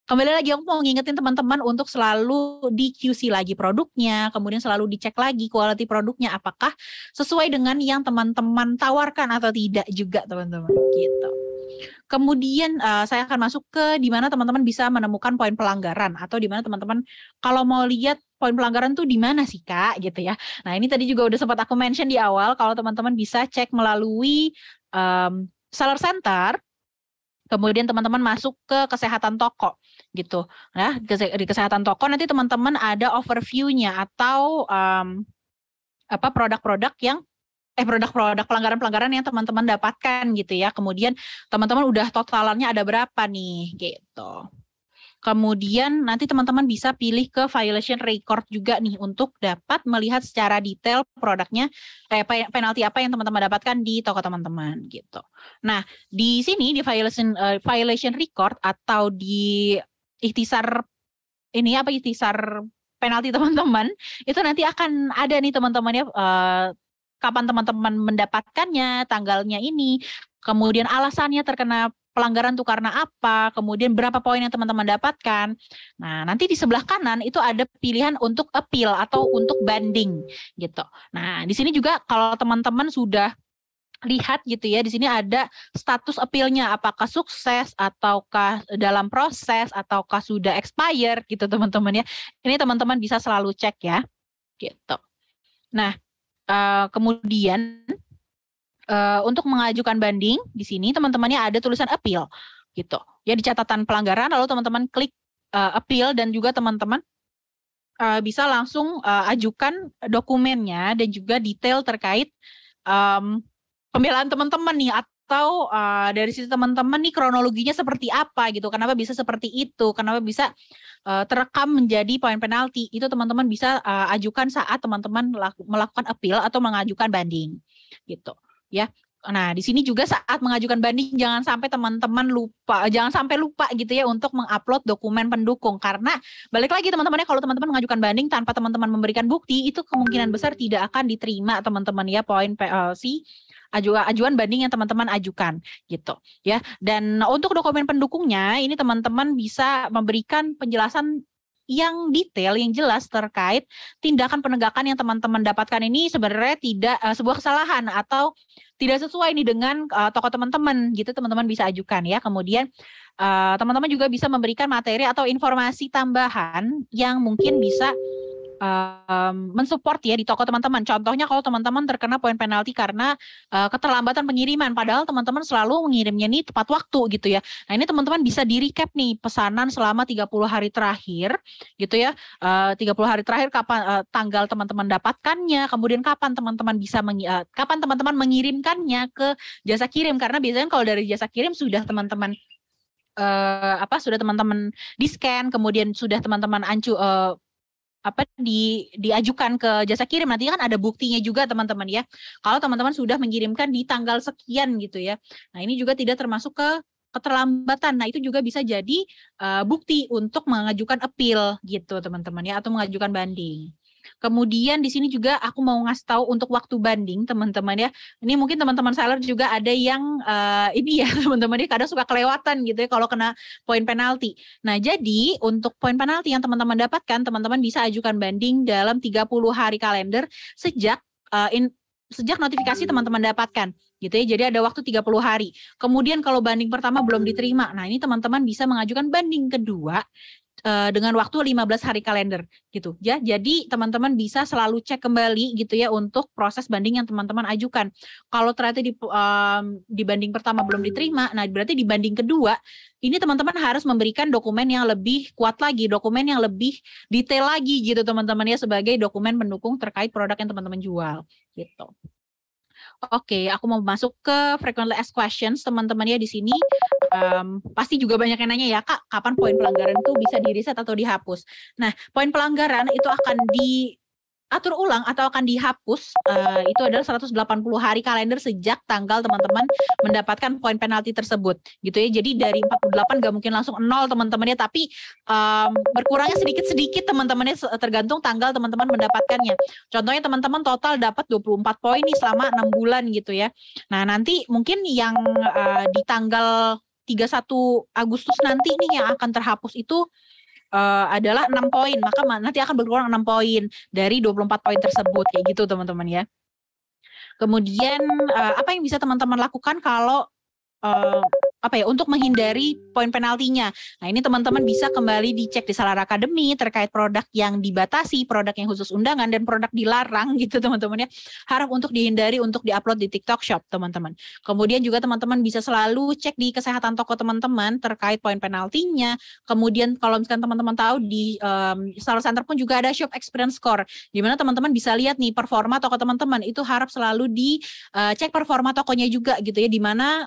kembali lagi aku mau ngingetin teman-teman untuk selalu di QC lagi produknya, kemudian selalu dicek lagi quality produknya apakah sesuai dengan yang teman-teman tawarkan atau tidak juga teman-teman gitu. Kemudian saya akan masuk ke di mana teman-teman bisa menemukan poin pelanggaran atau di mana teman-teman kalau mau lihat poin pelanggaran tuh di mana sih Kak gitu ya. Nah ini tadi juga udah sempat aku mention di awal kalau teman-teman bisa cek melalui seller center. Kemudian teman-teman masuk ke kesehatan toko gitu. Nah, di kesehatan toko nanti teman-teman ada overview-nya atau produk-produk yang produk-produk pelanggaran-pelanggaran yang teman-teman dapatkan gitu ya. Kemudian teman-teman udah totalannya ada berapa nih gitu. Kemudian nanti teman-teman bisa pilih ke violation record juga nih untuk dapat melihat secara detail produknya penalti apa yang teman-teman dapatkan di toko teman-teman gitu. Nah, di sini di violation record atau di ikhtisar penalti teman-teman itu nanti akan ada nih teman-teman ya kapan teman-teman mendapatkannya, tanggalnya ini, kemudian alasannya terkena pelanggaran tuh karena apa, kemudian berapa poin yang teman-teman dapatkan. Nah, nanti di sebelah kanan itu ada pilihan untuk appeal atau untuk banding gitu. Nah, di sini juga kalau teman-teman sudah lihat gitu ya, di sini ada status appeal-nya apakah sukses ataukah dalam proses ataukah sudah expire gitu teman-teman ya. Ini teman-teman bisa selalu cek ya. Gitu. Nah, kemudian untuk mengajukan banding di sini teman-temannya ada tulisan appeal gitu ya di catatan pelanggaran, lalu teman-teman klik appeal dan juga teman-teman bisa langsung ajukan dokumennya dan juga detail terkait pembelaan teman-teman nih atau dari sisi teman-teman nih kronologinya seperti apa gitu, kenapa bisa seperti itu, kenapa bisa terekam menjadi poin penalti, itu teman-teman bisa ajukan saat teman-teman melakukan appeal atau mengajukan banding gitu ya. Nah, di sini juga saat mengajukan banding jangan sampai teman-teman jangan sampai lupa gitu ya untuk mengupload dokumen pendukung, karena balik lagi teman-teman ya, kalau teman-teman mengajukan banding tanpa teman-teman memberikan bukti itu kemungkinan besar tidak akan diterima teman-teman ya poin ajuan banding yang teman-teman ajukan gitu ya. Dan untuk dokumen pendukungnya ini teman-teman bisa memberikan penjelasan yang detail, yang jelas terkait tindakan penegakan yang teman-teman dapatkan ini sebenarnya tidak sebuah kesalahan atau tidak sesuai nih dengan toko teman-teman gitu, teman-teman bisa ajukan ya. Kemudian teman-teman juga bisa memberikan materi atau informasi tambahan yang mungkin bisa mensupport ya di toko teman-teman. Contohnya kalau teman-teman terkena poin penalti karena keterlambatan pengiriman, padahal teman-teman selalu mengirimnya nih tepat waktu gitu ya. Nah ini teman-teman bisa di-recap nih pesanan selama 30 hari terakhir gitu ya. 30 hari terakhir kapan tanggal teman-teman dapatkannya, kemudian kapan teman-teman bisa kapan teman-teman mengirimkannya ke jasa kirim, karena biasanya kalau dari jasa kirim sudah teman-teman sudah teman-teman di-scan, kemudian sudah teman-teman diajukan ke jasa kirim, nanti kan ada buktinya juga teman-teman ya. Kalau teman-teman sudah mengirimkan di tanggal sekian gitu ya. Nah, ini juga tidak termasuk ke keterlambatan. Nah, itu juga bisa jadi bukti untuk mengajukan appeal gitu teman-teman ya, atau mengajukan banding. Kemudian di sini juga aku mau ngasih tahu untuk waktu banding teman-teman ya. Ini mungkin teman-teman seller juga ada yang ini ya teman-teman ya, kadang suka kelewatan gitu ya kalau kena poin penalti. Nah, jadi untuk poin penalti yang teman-teman dapatkan, teman-teman bisa ajukan banding dalam 30 hari kalender sejak sejak notifikasi teman-teman dapatkan gitu ya. Jadi ada waktu 30 hari. Kemudian kalau banding pertama belum diterima, nah ini teman-teman bisa mengajukan banding kedua dengan waktu 15 hari kalender gitu ya. Jadi teman-teman bisa selalu cek kembali gitu ya untuk proses banding yang teman-teman ajukan. Kalau ternyata di banding pertama belum diterima, nah berarti di banding kedua ini teman-teman harus memberikan dokumen yang lebih kuat lagi, dokumen yang lebih detail lagi gitu teman-teman ya, sebagai dokumen pendukung terkait produk yang teman-teman jual gitu. Oke, aku mau masuk ke frequently asked questions teman-teman ya. Di sini pasti juga banyak yang nanya ya, Kak, kapan poin pelanggaran itu bisa di-reset atau dihapus. Nah, poin pelanggaran itu akan diatur ulang atau akan dihapus itu adalah 180 hari kalender sejak tanggal teman-teman mendapatkan poin penalti tersebut gitu ya. Jadi dari 48 gak mungkin langsung 0 teman-temannya, tapi berkurangnya sedikit-sedikit teman-temannya tergantung tanggal teman-teman mendapatkannya. Contohnya teman-teman total dapat 24 poin nih selama 6 bulan gitu ya. Nah, nanti mungkin yang di tanggal 31 Agustus nanti nih yang akan terhapus itu adalah 6 poin, maka nanti akan berkurang 6 poin dari 24 poin tersebut kayak gitu teman-teman ya. Kemudian apa yang bisa teman-teman lakukan kalau untuk menghindari poin penaltinya. Nah, ini teman-teman bisa kembali dicek di Salar Academy terkait produk yang dibatasi, produk yang khusus undangan, dan produk dilarang gitu teman-teman ya. Harap untuk dihindari untuk diupload di TikTok Shop teman-teman. Kemudian juga teman-teman bisa selalu cek di kesehatan toko teman-teman terkait poin penaltinya. Kemudian kalau misalkan teman-teman tahu di Salar Center pun juga ada Shop Experience Score, di mana teman-teman bisa lihat nih performa toko teman-teman. Itu harap selalu dicek performa tokonya juga gitu ya, di mana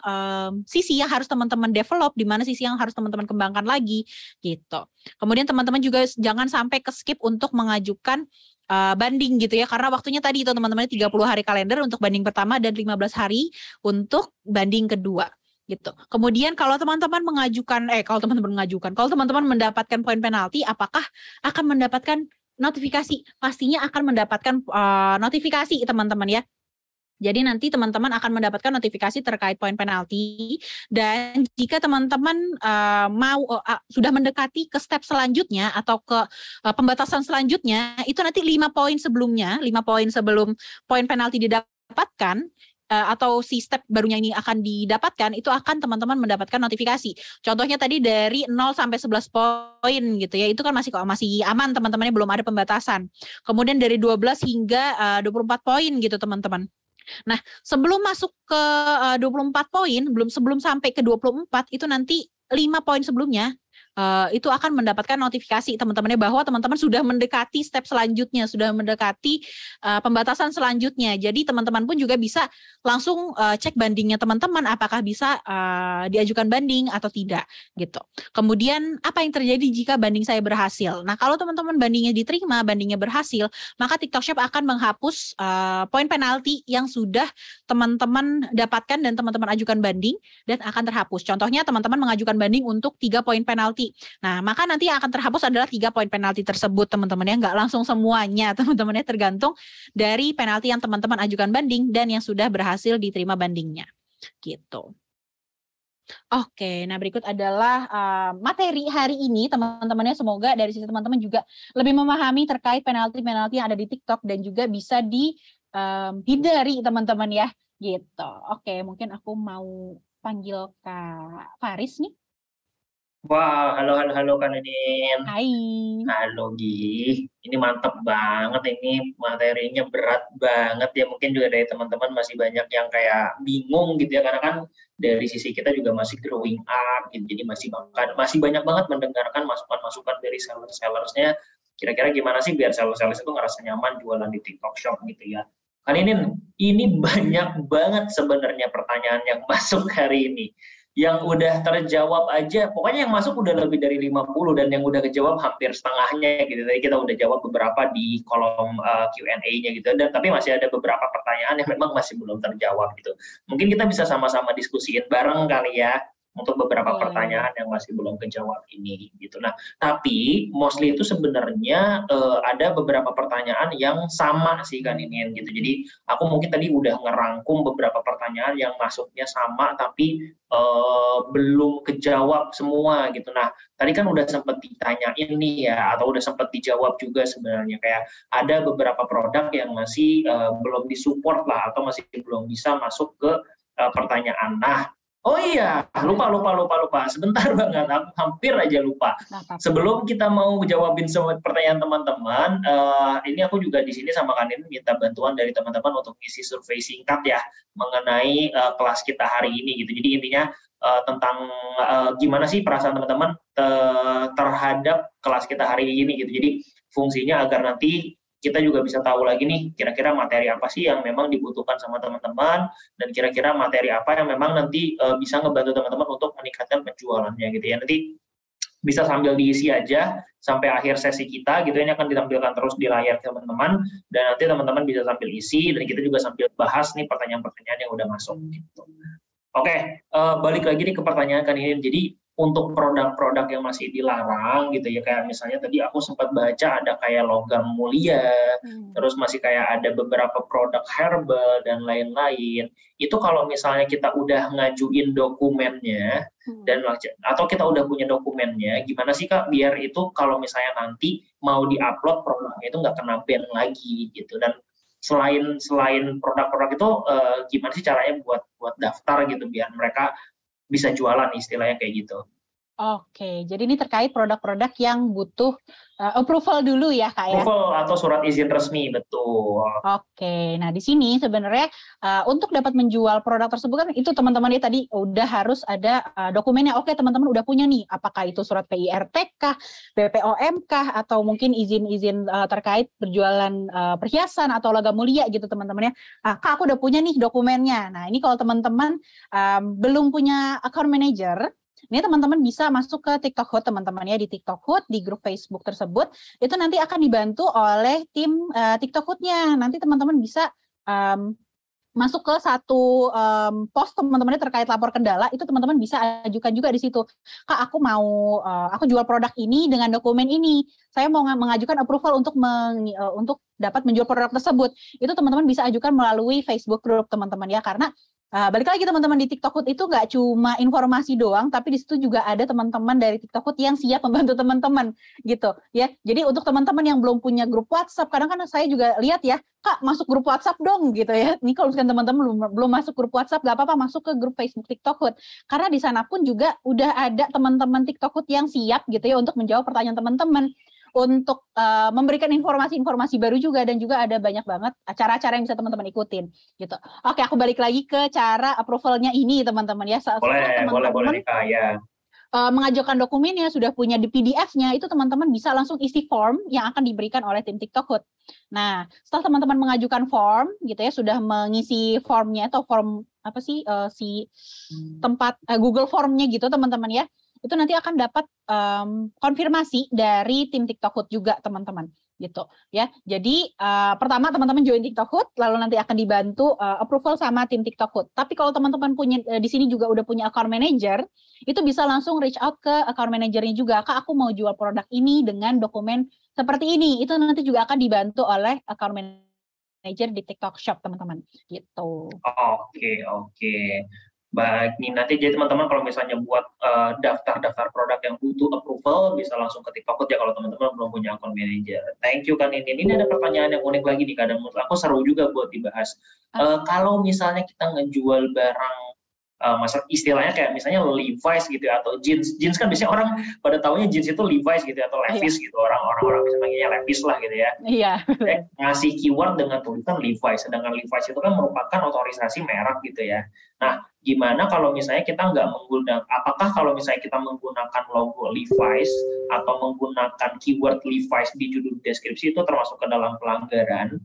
sisi yang harus teman-teman develop, di mana sisi yang harus teman-teman kembangkan lagi gitu. Kemudian teman-teman juga jangan sampai ke skip untuk mengajukan banding gitu ya, karena waktunya tadi itu teman-teman 30 hari kalender untuk banding pertama dan 15 hari untuk banding kedua gitu. Kemudian kalau teman-teman kalau teman-teman mendapatkan poin penalti, apakah akan mendapatkan notifikasi? Pastinya akan mendapatkan notifikasi teman-teman ya. Jadi nanti teman-teman akan mendapatkan notifikasi terkait poin penalti, dan jika teman-teman sudah mendekati ke step selanjutnya atau ke pembatasan selanjutnya, itu nanti 5 poin sebelum poin penalti didapatkan atau si step barunya ini akan didapatkan, itu akan teman-teman mendapatkan notifikasi. Contohnya tadi dari 0 sampai 11 poin gitu ya, itu kan masih aman teman-temannya, belum ada pembatasan. Kemudian dari 12 hingga 24 poin gitu teman-teman. Nah, sebelum masuk ke 24 poin, sebelum sampai ke 24, itu nanti 5 poin sebelumnya itu akan mendapatkan notifikasi teman-temannya bahwa teman-teman sudah mendekati step selanjutnya, sudah mendekati pembatasan selanjutnya. Jadi teman-teman pun juga bisa langsung cek bandingnya teman-teman, apakah bisa diajukan banding atau tidak gitu. Kemudian apa yang terjadi jika banding saya berhasil? Nah, kalau teman-teman bandingnya diterima, bandingnya berhasil, maka TikTok Shop akan menghapus poin penalti yang sudah teman-teman dapatkan dan teman-teman ajukan banding, dan akan terhapus. Contohnya teman-teman mengajukan banding untuk 3 poin penalti. Nah, maka nanti yang akan terhapus adalah 3 poin penalti tersebut teman-teman ya, nggak langsung semuanya teman-teman ya, tergantung dari penalti yang teman-teman ajukan banding dan yang sudah berhasil diterima bandingnya gitu. Oke, nah berikut adalah materi hari ini teman-temannya. Semoga dari sisi teman-teman juga lebih memahami terkait penalti-penalti yang ada di TikTok dan juga bisa dihindari teman-teman ya gitu. Oke, mungkin aku mau panggil Kak Faris nih. Wah, halo Kak Nenin. Hai. Halo Gi, ini mantep banget ini materinya berat banget ya. Mungkin juga dari teman-teman masih banyak yang kayak bingung gitu ya, karena kan dari sisi kita juga masih growing up gitu. Jadi masih banyak banget mendengarkan masukan-masukan dari seller-sellersnya. Kira-kira gimana sih biar seller-sellers itu ngerasa nyaman jualan di TikTok Shop gitu ya. Kan ini banyak banget sebenarnya pertanyaan yang masuk hari ini, yang udah terjawab aja, pokoknya yang masuk udah lebih dari 50 dan yang udah kejawab hampir setengahnya gitu. Tadi kita udah jawab beberapa di kolom Q&A-nya gitu, dan tapi masih ada beberapa pertanyaan yang memang masih belum terjawab gitu. Mungkin kita bisa sama-sama diskusiin bareng kali ya untuk beberapa pertanyaan yang masih belum kejawab ini gitu. Nah, tapi mostly itu sebenarnya ada beberapa pertanyaan yang sama sih kan ini gitu. Jadi aku mungkin tadi udah ngerangkum beberapa pertanyaan yang masuknya sama tapi belum kejawab semua gitu. Nah, tadi kan udah sempat ditanyain nih ya, atau udah sempat dijawab juga sebenarnya, kayak ada beberapa produk yang masih belum disupport lah, atau masih belum bisa masuk ke pertanyaan. Nah, oh iya, lupa. Sebentar banget, aku hampir aja lupa. Sebelum kita mau jawabin semua pertanyaan teman-teman, ini aku juga di sini sama Kanin minta bantuan dari teman-teman untuk ngisi survei singkat ya mengenai kelas kita hari ini gitu. Jadi intinya tentang gimana sih perasaan teman-teman terhadap kelas kita hari ini gitu. Jadi fungsinya agar nanti kita juga bisa tahu lagi nih kira-kira materi apa sih yang memang dibutuhkan sama teman-teman, dan kira-kira materi apa yang memang nanti bisa ngebantu teman-teman untuk meningkatkan penjualannya gitu ya. Nanti bisa sambil diisi aja sampai akhir sesi kita gitu, ini akan ditampilkan terus di layar teman-teman, dan nanti teman-teman bisa sambil isi dan kita juga sambil bahas nih pertanyaan-pertanyaan yang udah masuk gitu. Oke, balik lagi nih ke pertanyaan kan ini. Jadi untuk produk-produk yang masih dilarang gitu ya, kayak misalnya tadi aku sempat baca ada kayak logam mulia, terus masih kayak ada beberapa produk herbal dan lain-lain. Itu kalau misalnya kita udah ngajuin dokumennya dan atau kita udah punya dokumennya, gimana sih Kak biar itu kalau misalnya nanti mau diupload produknya itu nggak kena ban lagi gitu. Dan selain produk-produk itu gimana sih caranya buat daftar gitu biar mereka bisa jualan istilahnya kayak gitu. Oke, jadi ini terkait produk-produk yang butuh approval dulu ya Kak ya? Approval atau surat izin resmi, betul. Oke, nah di sini sebenarnya untuk dapat menjual produk tersebut kan itu teman-teman tadi udah harus ada dokumennya. Oke, teman-teman udah punya nih, apakah itu surat PIRT kah, BPOM kah, atau mungkin izin-izin terkait berjualan perhiasan atau logam mulia gitu teman-teman ya. Kak, aku udah punya nih dokumennya. Nah ini kalau teman-teman belum punya account manager, ini teman-teman bisa masuk ke TikTok Hood teman-teman ya, di TikTok Hood, di grup Facebook tersebut, itu nanti akan dibantu oleh tim TikTok Hood-nya. Nanti teman-teman bisa masuk ke satu post teman-temannya terkait lapor kendala, itu teman-teman bisa ajukan juga di situ. Kak, aku mau aku jual produk ini dengan dokumen ini. Saya mau mengajukan approval untuk dapat menjual produk tersebut. Itu teman-teman bisa ajukan melalui Facebook group teman-teman ya, karena balik lagi teman-teman di TikTok Hood itu nggak cuma informasi doang, tapi di situ juga ada teman-teman dari TikTok Hood yang siap membantu teman-teman gitu ya. Jadi untuk teman-teman yang belum punya grup WhatsApp, kadang-kadang saya juga lihat ya, Kak masuk grup WhatsApp dong gitu ya. Ini kalau misalkan teman-teman belum masuk grup WhatsApp, nggak apa-apa masuk ke grup Facebook TikTok Hood, karena di sana pun juga udah ada teman-teman TikTok Hood yang siap gitu ya untuk menjawab pertanyaan teman-teman, untuk memberikan informasi-informasi baru juga, dan juga ada banyak banget acara-acara yang bisa teman-teman ikutin gitu. Oke, aku balik lagi ke cara approval-nya ini teman-teman ya. Boleh Kak ya. Mengajukan dokumennya, sudah punya di PDF-nya, itu teman-teman bisa langsung isi form yang akan diberikan oleh tim TikTok Hood. Nah, setelah teman-teman mengajukan form gitu ya, sudah mengisi formnya atau form apa sih tempat Google Form-nya gitu teman-teman ya, itu nanti akan dapat konfirmasi dari tim TikTok Hood juga teman-teman gitu ya. Jadi pertama teman-teman join TikTok Hood, lalu nanti akan dibantu approval sama tim TikTok Hood. Tapi kalau teman-teman punya di sini juga udah punya account manager, itu bisa langsung reach out ke account manajernya juga. Kak, aku mau jual produk ini dengan dokumen seperti ini. Itu nanti juga akan dibantu oleh account manager di TikTok Shop teman-teman gitu. Oke. Baik, nih nanti jadi teman-teman kalau misalnya buat daftar produk yang butuh approval bisa langsung ke TikTok ya kalau teman-teman belum punya account manager. Thank you kan ini ada pertanyaan yang unik lagi nih, kadang menurut aku seru juga buat dibahas. Kalau misalnya kita ngejual barang masa istilahnya kayak misalnya Levi's gitu ya, atau jeans kan biasanya orang pada taunya jeans itu Levi's gitu ya, atau Levi's gitu, orang bisa manggilnya Levi's lah gitu ya. Iya. Ngasih keyword dengan tulisan Levi's, sedangkan Levi's itu kan merupakan otorisasi merek gitu ya. Nah, gimana kalau misalnya kita nggak menggunakan, apakah kalau misalnya kita menggunakan logo Levi's atau menggunakan keyword Levi's di judul deskripsi itu termasuk ke dalam pelanggaran?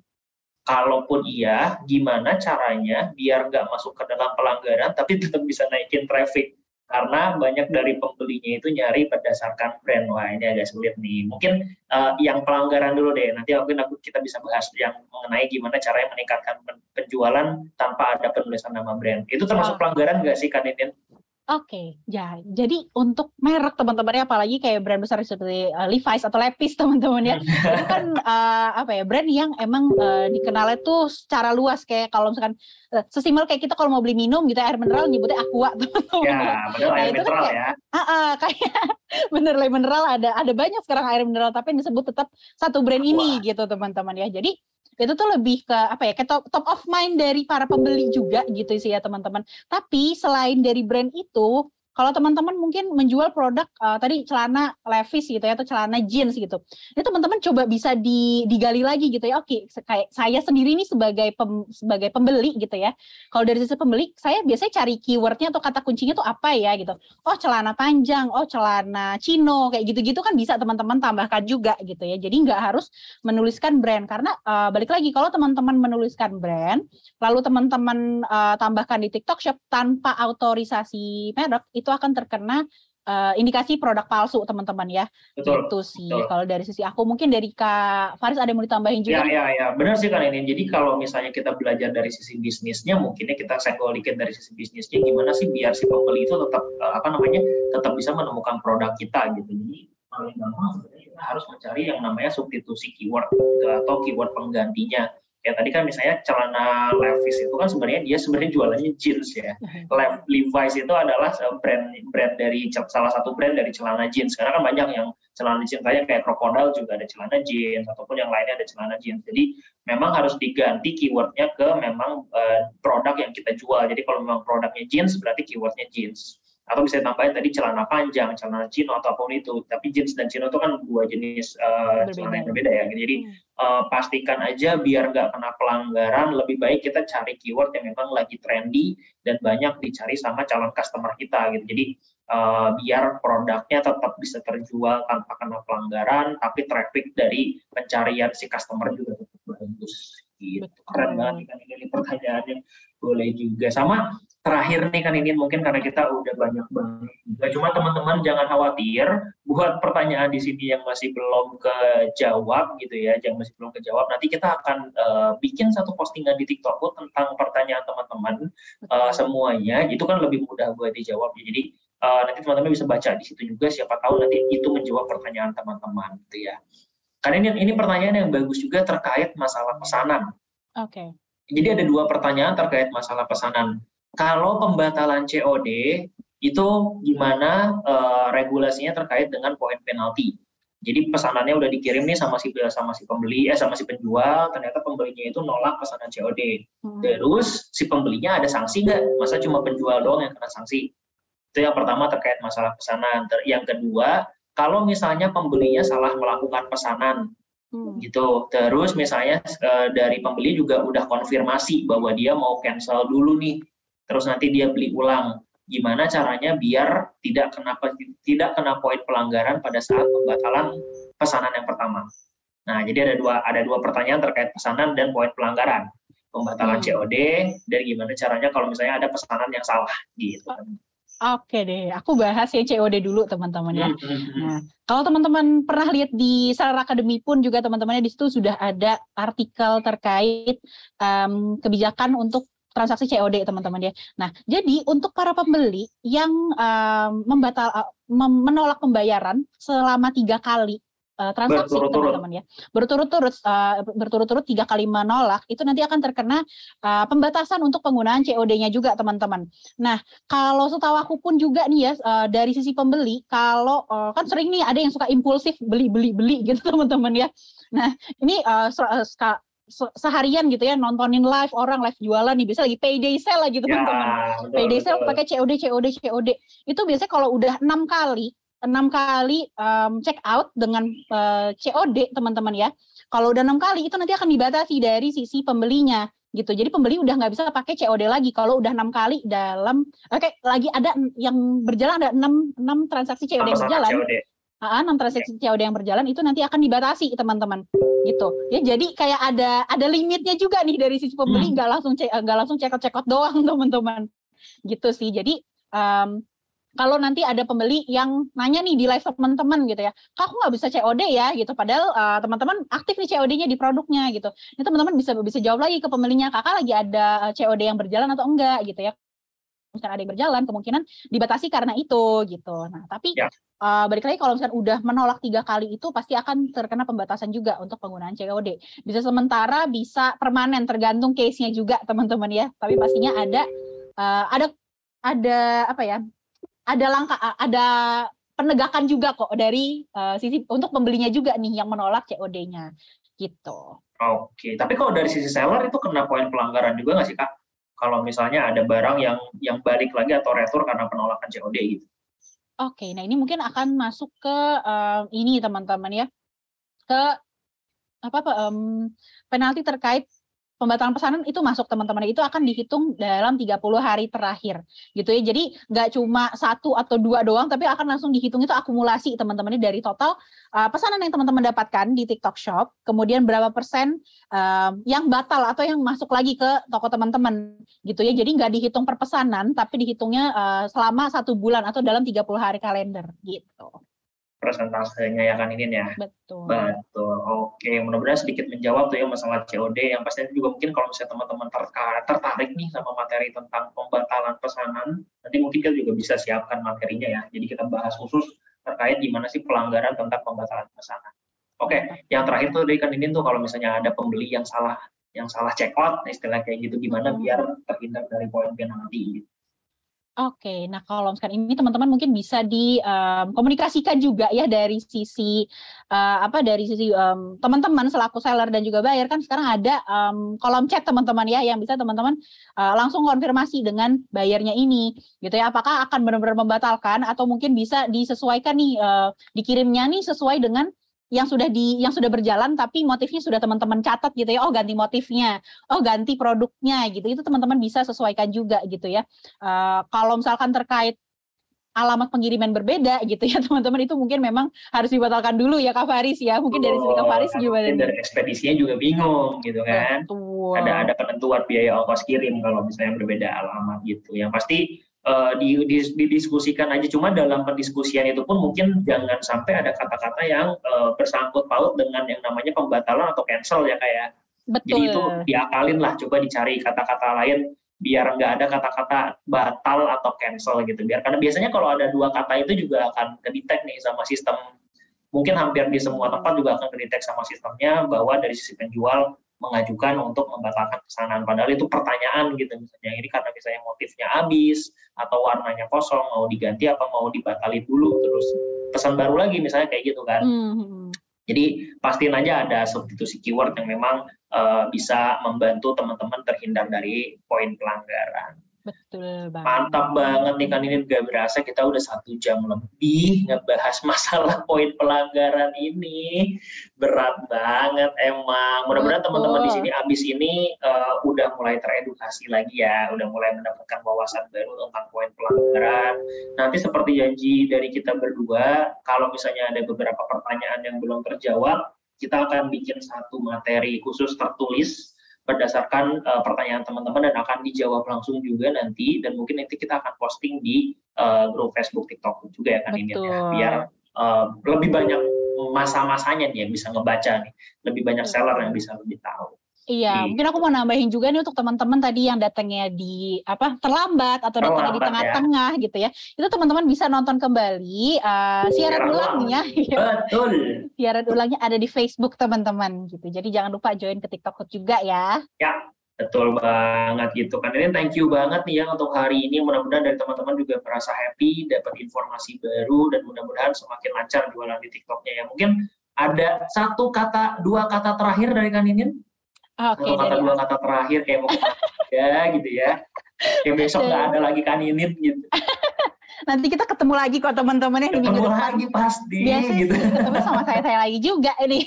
Kalaupun iya, gimana caranya biar nggak masuk ke dalam pelanggaran tapi tetap bisa naikin traffic? Karena banyak dari pembelinya itu nyari berdasarkan brand. Wah, ini agak sulit nih. Mungkin yang pelanggaran dulu deh. Nanti mungkin kita bisa bahas yang mengenai gimana caranya meningkatkan penjualan tanpa ada penulisan nama brand. Itu termasuk pelanggaran nggak sih, Kak Nindin? Oke, ya. Jadi untuk merek teman-temannya, apalagi kayak brand besar seperti Levi's atau Levi's teman-teman ya, itu kan brand yang emang dikenalnya tuh secara luas, kayak kalau misalkan sesimpel kayak kita kalau mau beli minum gitu air mineral nyebutnya Aqua teman-teman. Ya, benar, air mineral kan ya. Kayak bener air mineral ada banyak sekarang air mineral tapi yang disebut tetap satu brand ini gitu teman-teman ya. Jadi itu tuh lebih ke kayak top of mind dari para pembeli juga gitu sih ya teman-teman. Tapi selain dari brand itu, kalau teman-teman mungkin menjual produk tadi celana Levi's gitu ya, atau celana jeans gitu, ini teman-teman coba bisa digali lagi gitu ya. Oke, kayak saya sendiri nih sebagai pembeli gitu ya. Kalau dari sisi pembeli, saya biasanya cari keywordnya atau kata kuncinya tuh apa ya gitu. Oh, celana panjang, oh celana chino, kayak gitu-gitu kan bisa teman-teman tambahkan juga gitu ya. Jadi nggak harus menuliskan brand, karena balik lagi kalau teman-teman menuliskan brand, lalu teman-teman tambahkan di TikTok Shop tanpa autorisasi merek, itu akan terkena indikasi produk palsu teman-teman ya. Betul. Itu sih kalau dari sisi aku. Mungkin dari Kak Faris ada yang mau ditambahin juga? Ya, benar sih Kak ini. Jadi kalau misalnya kita belajar dari sisi bisnisnya, mungkinnya kita senggol dikit dari sisi bisnisnya, gimana sih biar si pembeli itu tetap tetap bisa menemukan produk kita gitu. Jadi paling gampang sebenarnya kita harus mencari yang namanya substitusi keyword gitu, atau keyword penggantinya. Ya tadi kan misalnya celana Levi's itu kan sebenarnya jualannya jeans ya. Levi's itu adalah brand dari salah satu brand dari celana jeans. Karena kan banyak yang celana jeans kayak Crocodile juga ada celana jeans, ataupun yang lainnya ada celana jeans. Jadi memang harus diganti keywordnya ke memang produk yang kita jual. Jadi kalau memang produknya jeans berarti keywordnya jeans. Atau bisa tambahin tadi celana panjang, celana chino ataupun itu. Tapi jeans dan chino itu kan dua jenis celana yang berbeda ya. Jadi pastikan aja biar nggak kena pelanggaran, lebih baik kita cari keyword yang memang lagi trendy dan banyak dicari sama calon customer kita gitu. Jadi biar produknya tetap bisa terjual tanpa kena pelanggaran, tapi traffic dari pencarian si customer juga tetap bagus. Gitu. Keren banget kan ini pertanyaannya, boleh juga. Sama terakhir nih kan ini mungkin karena kita udah banyak banget juga, cuma teman-teman jangan khawatir buat pertanyaan di sini yang masih belum kejawab gitu ya, nanti kita akan bikin satu postingan di TikTok tentang pertanyaan teman-teman semuanya, itu kan lebih mudah buat dijawab. Jadi nanti teman-teman bisa baca di situ juga, siapa tahu nanti itu menjawab pertanyaan teman-teman gitu ya. Karena ini pertanyaan yang bagus juga terkait masalah pesanan. Oke. Jadi ada dua pertanyaan terkait masalah pesanan. Kalau pembatalan COD itu gimana regulasinya terkait dengan poin penalti? Jadi pesanannya udah dikirim nih sama si pembeli, sama si penjual, ternyata pembelinya itu nolak pesanan COD. Terus si pembelinya ada sanksi nggak? Masa cuma penjual doang yang kena sanksi? Itu yang pertama terkait masalah pesanan. Yang kedua, kalau misalnya pembelinya salah melakukan pesanan, gitu. Terus misalnya dari pembeli juga udah konfirmasi bahwa dia mau cancel dulu nih. Terus nanti dia beli ulang. Gimana caranya biar tidak kena poin pelanggaran pada saat pembatalan pesanan yang pertama. Nah, jadi ada dua pertanyaan terkait pesanan dan poin pelanggaran. Pembatalan COD dan gimana caranya kalau misalnya ada pesanan yang salah gitu. Oke deh, aku bahas yang COD dulu teman-teman ya. Nah, kalau teman-teman pernah lihat di Seller Academy pun juga teman-temannya di situ sudah ada artikel terkait kebijakan untuk transaksi COD teman-teman ya. Nah, jadi untuk para pembeli yang menolak pembayaran selama 3 kali transaksi teman-teman ya, berturut-turut 3 kali menolak, itu nanti akan terkena pembatasan untuk penggunaan COD-nya juga teman-teman. Nah, kalau setahu aku pun juga nih ya, dari sisi pembeli, kalau kan sering nih ada yang suka impulsif beli gitu teman-teman ya. Nah, ini seharian gitu ya nontonin live orang live jualan nih, biasa lagi payday sale lagi teman-teman. Payday sale pakai COD. Itu biasanya kalau udah 6 kali check out dengan COD teman-teman ya. Kalau udah 6 kali itu nanti akan dibatasi dari sisi pembelinya gitu. Jadi pembeli udah nggak bisa pakai COD lagi kalau udah 6 kali dalam lagi ada yang berjalan, ada 6 transaksi COD yang berjalan. 6 transaksi COD yang berjalan itu nanti akan dibatasi teman-teman gitu ya. Jadi kayak ada limitnya juga nih dari sisi pembeli, nggak langsung cekot doang teman-teman gitu sih. Jadi kalau nanti ada pembeli yang nanya nih di live teman-teman gitu ya, Kak, aku nggak bisa COD ya gitu, padahal teman-teman aktif nih COD-nya di produknya gitu. Ini teman-teman bisa jawab lagi ke pembelinya, Kakak lagi ada COD yang berjalan atau enggak gitu ya. Misalkan ada yang berjalan, kemungkinan dibatasi karena itu gitu. Nah tapi balik lagi kalau misalkan udah menolak 3 kali itu pasti akan terkena pembatasan juga untuk penggunaan COD. Bisa sementara, bisa permanen, tergantung case-nya juga teman-teman ya. Tapi pastinya ada langkah, ada penegakan juga kok dari sisi untuk pembelinya juga nih yang menolak COD-nya gitu. Oke, tapi kalau dari sisi seller itu kena poin pelanggaran juga nggak sih Kak? Kalau misalnya ada barang yang balik lagi atau retur karena penolakan COD gitu. Oke, nah ini mungkin akan masuk ke ini teman-teman ya, ke penalti terkait pembatalan pesanan itu masuk teman-teman. Itu akan dihitung dalam 30 hari terakhir gitu ya. Jadi nggak cuma 1 atau 2 doang, tapi akan langsung dihitung itu akumulasi teman-teman dari total pesanan yang teman-teman dapatkan di TikTok Shop, kemudian berapa persen yang batal atau yang masuk lagi ke toko teman-teman gitu ya. Jadi nggak dihitung per pesanan, tapi dihitungnya selama 1 bulan atau dalam 30 hari kalender gitu. Persentasenya ya kan ini ya. Betul. Oke, mudah-mudahan sedikit menjawab tuh ya masalah COD. Yang pastinya juga mungkin kalau misalnya teman-teman tertarik nih sama materi tentang pembatalan pesanan, nanti mungkin kita juga bisa siapkan materinya ya. Jadi kita bahas khusus terkait gimana sih pelanggaran tentang pembatalan pesanan. Oke, yang terakhir tuh dari kan ini tuh kalau misalnya ada pembeli yang salah check out, istilah kayak gitu, gimana biar terhindar dari poin penalti gitu. Oke, nah kalau misalkan ini teman-teman mungkin bisa dikomunikasikan juga ya dari sisi teman-teman selaku seller dan juga buyer. Kan sekarang ada kolom chat teman-teman ya yang bisa teman-teman langsung konfirmasi dengan buyernya ini gitu ya, apakah akan benar-benar membatalkan atau mungkin bisa disesuaikan nih dikirimnya nih sesuai dengan yang sudah berjalan tapi motifnya sudah teman-teman catat gitu ya, ganti motifnya, ganti produknya gitu, itu teman-teman bisa sesuaikan juga gitu ya. Kalau misalkan terkait alamat pengiriman berbeda gitu ya teman-teman, itu mungkin memang harus dibatalkan dulu ya Kak Faris ya, mungkin dari sisi Kak Faris gimana nih? Dari ekspedisinya juga bingung gitu kan. Betul. Ada penentuan biaya ongkos kirim kalau misalnya berbeda alamat gitu. Yang pasti didiskusikan aja, cuma dalam pendiskusian itu pun mungkin jangan sampai ada kata-kata yang bersangkut paut dengan yang namanya pembatalan atau cancel ya kayak. Betul. Jadi itu diakalin lah, coba dicari kata-kata lain biar nggak ada kata-kata batal atau cancel gitu. Karena biasanya kalau ada 2 kata itu juga akan ke-detect nih sama sistem. Mungkin hampir di semua tempat juga akan ke-detect sama sistemnya bahwa dari sisi penjual mengajukan untuk membatalkan pesanan, padahal itu pertanyaan gitu misalnya, ini karena misalnya motifnya habis atau warnanya kosong, mau diganti apa mau dibatalin dulu terus pesan baru lagi misalnya kayak gitu kan. Jadi pastiin aja ada substitusi keyword yang memang bisa membantu teman-teman terhindar dari poin pelanggaran. Betul banget. Mantap banget nih kan, ini gak berasa kita udah 1 jam lebih ngebahas masalah poin pelanggaran ini. Berat banget emang. Mudah-mudahan teman-teman di sini abis ini udah mulai teredukasi lagi ya, udah mulai mendapatkan wawasan baru tentang poin pelanggaran. Nanti seperti janji dari kita berdua, kalau misalnya ada beberapa pertanyaan yang belum terjawab, kita akan bikin 1 materi khusus tertulis berdasarkan pertanyaan teman-teman dan akan dijawab langsung juga nanti, dan mungkin nanti kita akan posting di grup Facebook, TikTok juga ya kan. Betul. Ini ya, biar lebih banyak masa-masanya nih yang bisa ngebaca nih, lebih banyak seller yang bisa lebih tahu. Iya, mungkin aku mau nambahin juga nih untuk teman-teman tadi yang datangnya di terlambat atau datangnya di tengah-tengah ya, gitu ya. Itu teman-teman bisa nonton kembali siaran ulangnya. Betul. Siaran ulangnya ada di Facebook teman-teman gitu. Jadi jangan lupa join ke TikTok juga ya. Ya, betul banget gitu kan. Ini thank you banget nih ya untuk hari ini. Mudah-mudahan dari teman-teman juga merasa happy, dapat informasi baru, dan mudah-mudahan semakin lancar jualan di TikToknya ya. Mungkin ada 1 kata, 2 kata terakhir dari Kak Ninin? Oke, kata dua kata terakhir kayak mau ya gitu ya. Kayak besok nggak ada lagi kaninit gitu. Nanti kita ketemu lagi kok teman-teman di minggu depan. Ketemu lagi pasti. Biasanya gitu. Sih ketemu sama saya lagi juga ini.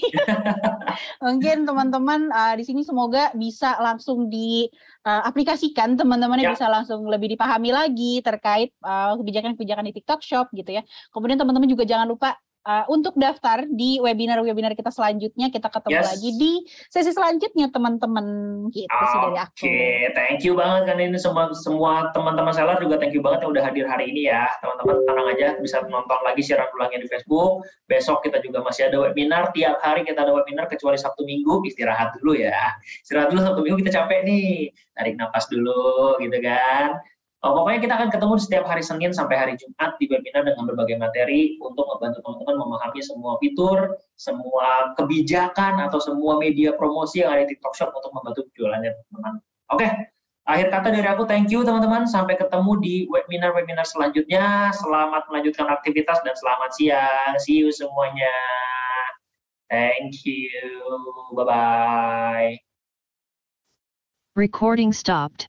Mungkin teman-teman di sini semoga bisa langsung diaplikasikan, teman-temannya bisa langsung lebih dipahami lagi terkait kebijakan-kebijakan di TikTok Shop gitu ya. Kemudian teman-teman juga jangan lupa untuk daftar di webinar-webinar kita selanjutnya. Kita ketemu lagi di sesi selanjutnya teman-teman gitu sih dari aku. Oke, thank you banget kan ini semua teman-teman seller juga thank you banget yang udah hadir hari ini ya. Teman-teman tenang aja bisa nonton lagi siaran ulangnya di Facebook. Besok kita juga masih ada webinar, tiap hari kita ada webinar kecuali Sabtu Minggu, istirahat dulu ya. Istirahat dulu Sabtu Minggu kita capek nih. Tarik napas dulu gitu kan. Pokoknya kita akan ketemu setiap hari Senin sampai hari Jumat di webinar dengan berbagai materi untuk membantu teman-teman memahami semua fitur, semua kebijakan, atau semua media promosi yang ada di TikTok Shop untuk membantu jualannya teman-teman. Oke, akhir kata dari aku thank you teman-teman. Sampai ketemu di webinar-webinar selanjutnya. Selamat melanjutkan aktivitas dan selamat siang. See you semuanya. Thank you. Bye-bye. Recording stopped.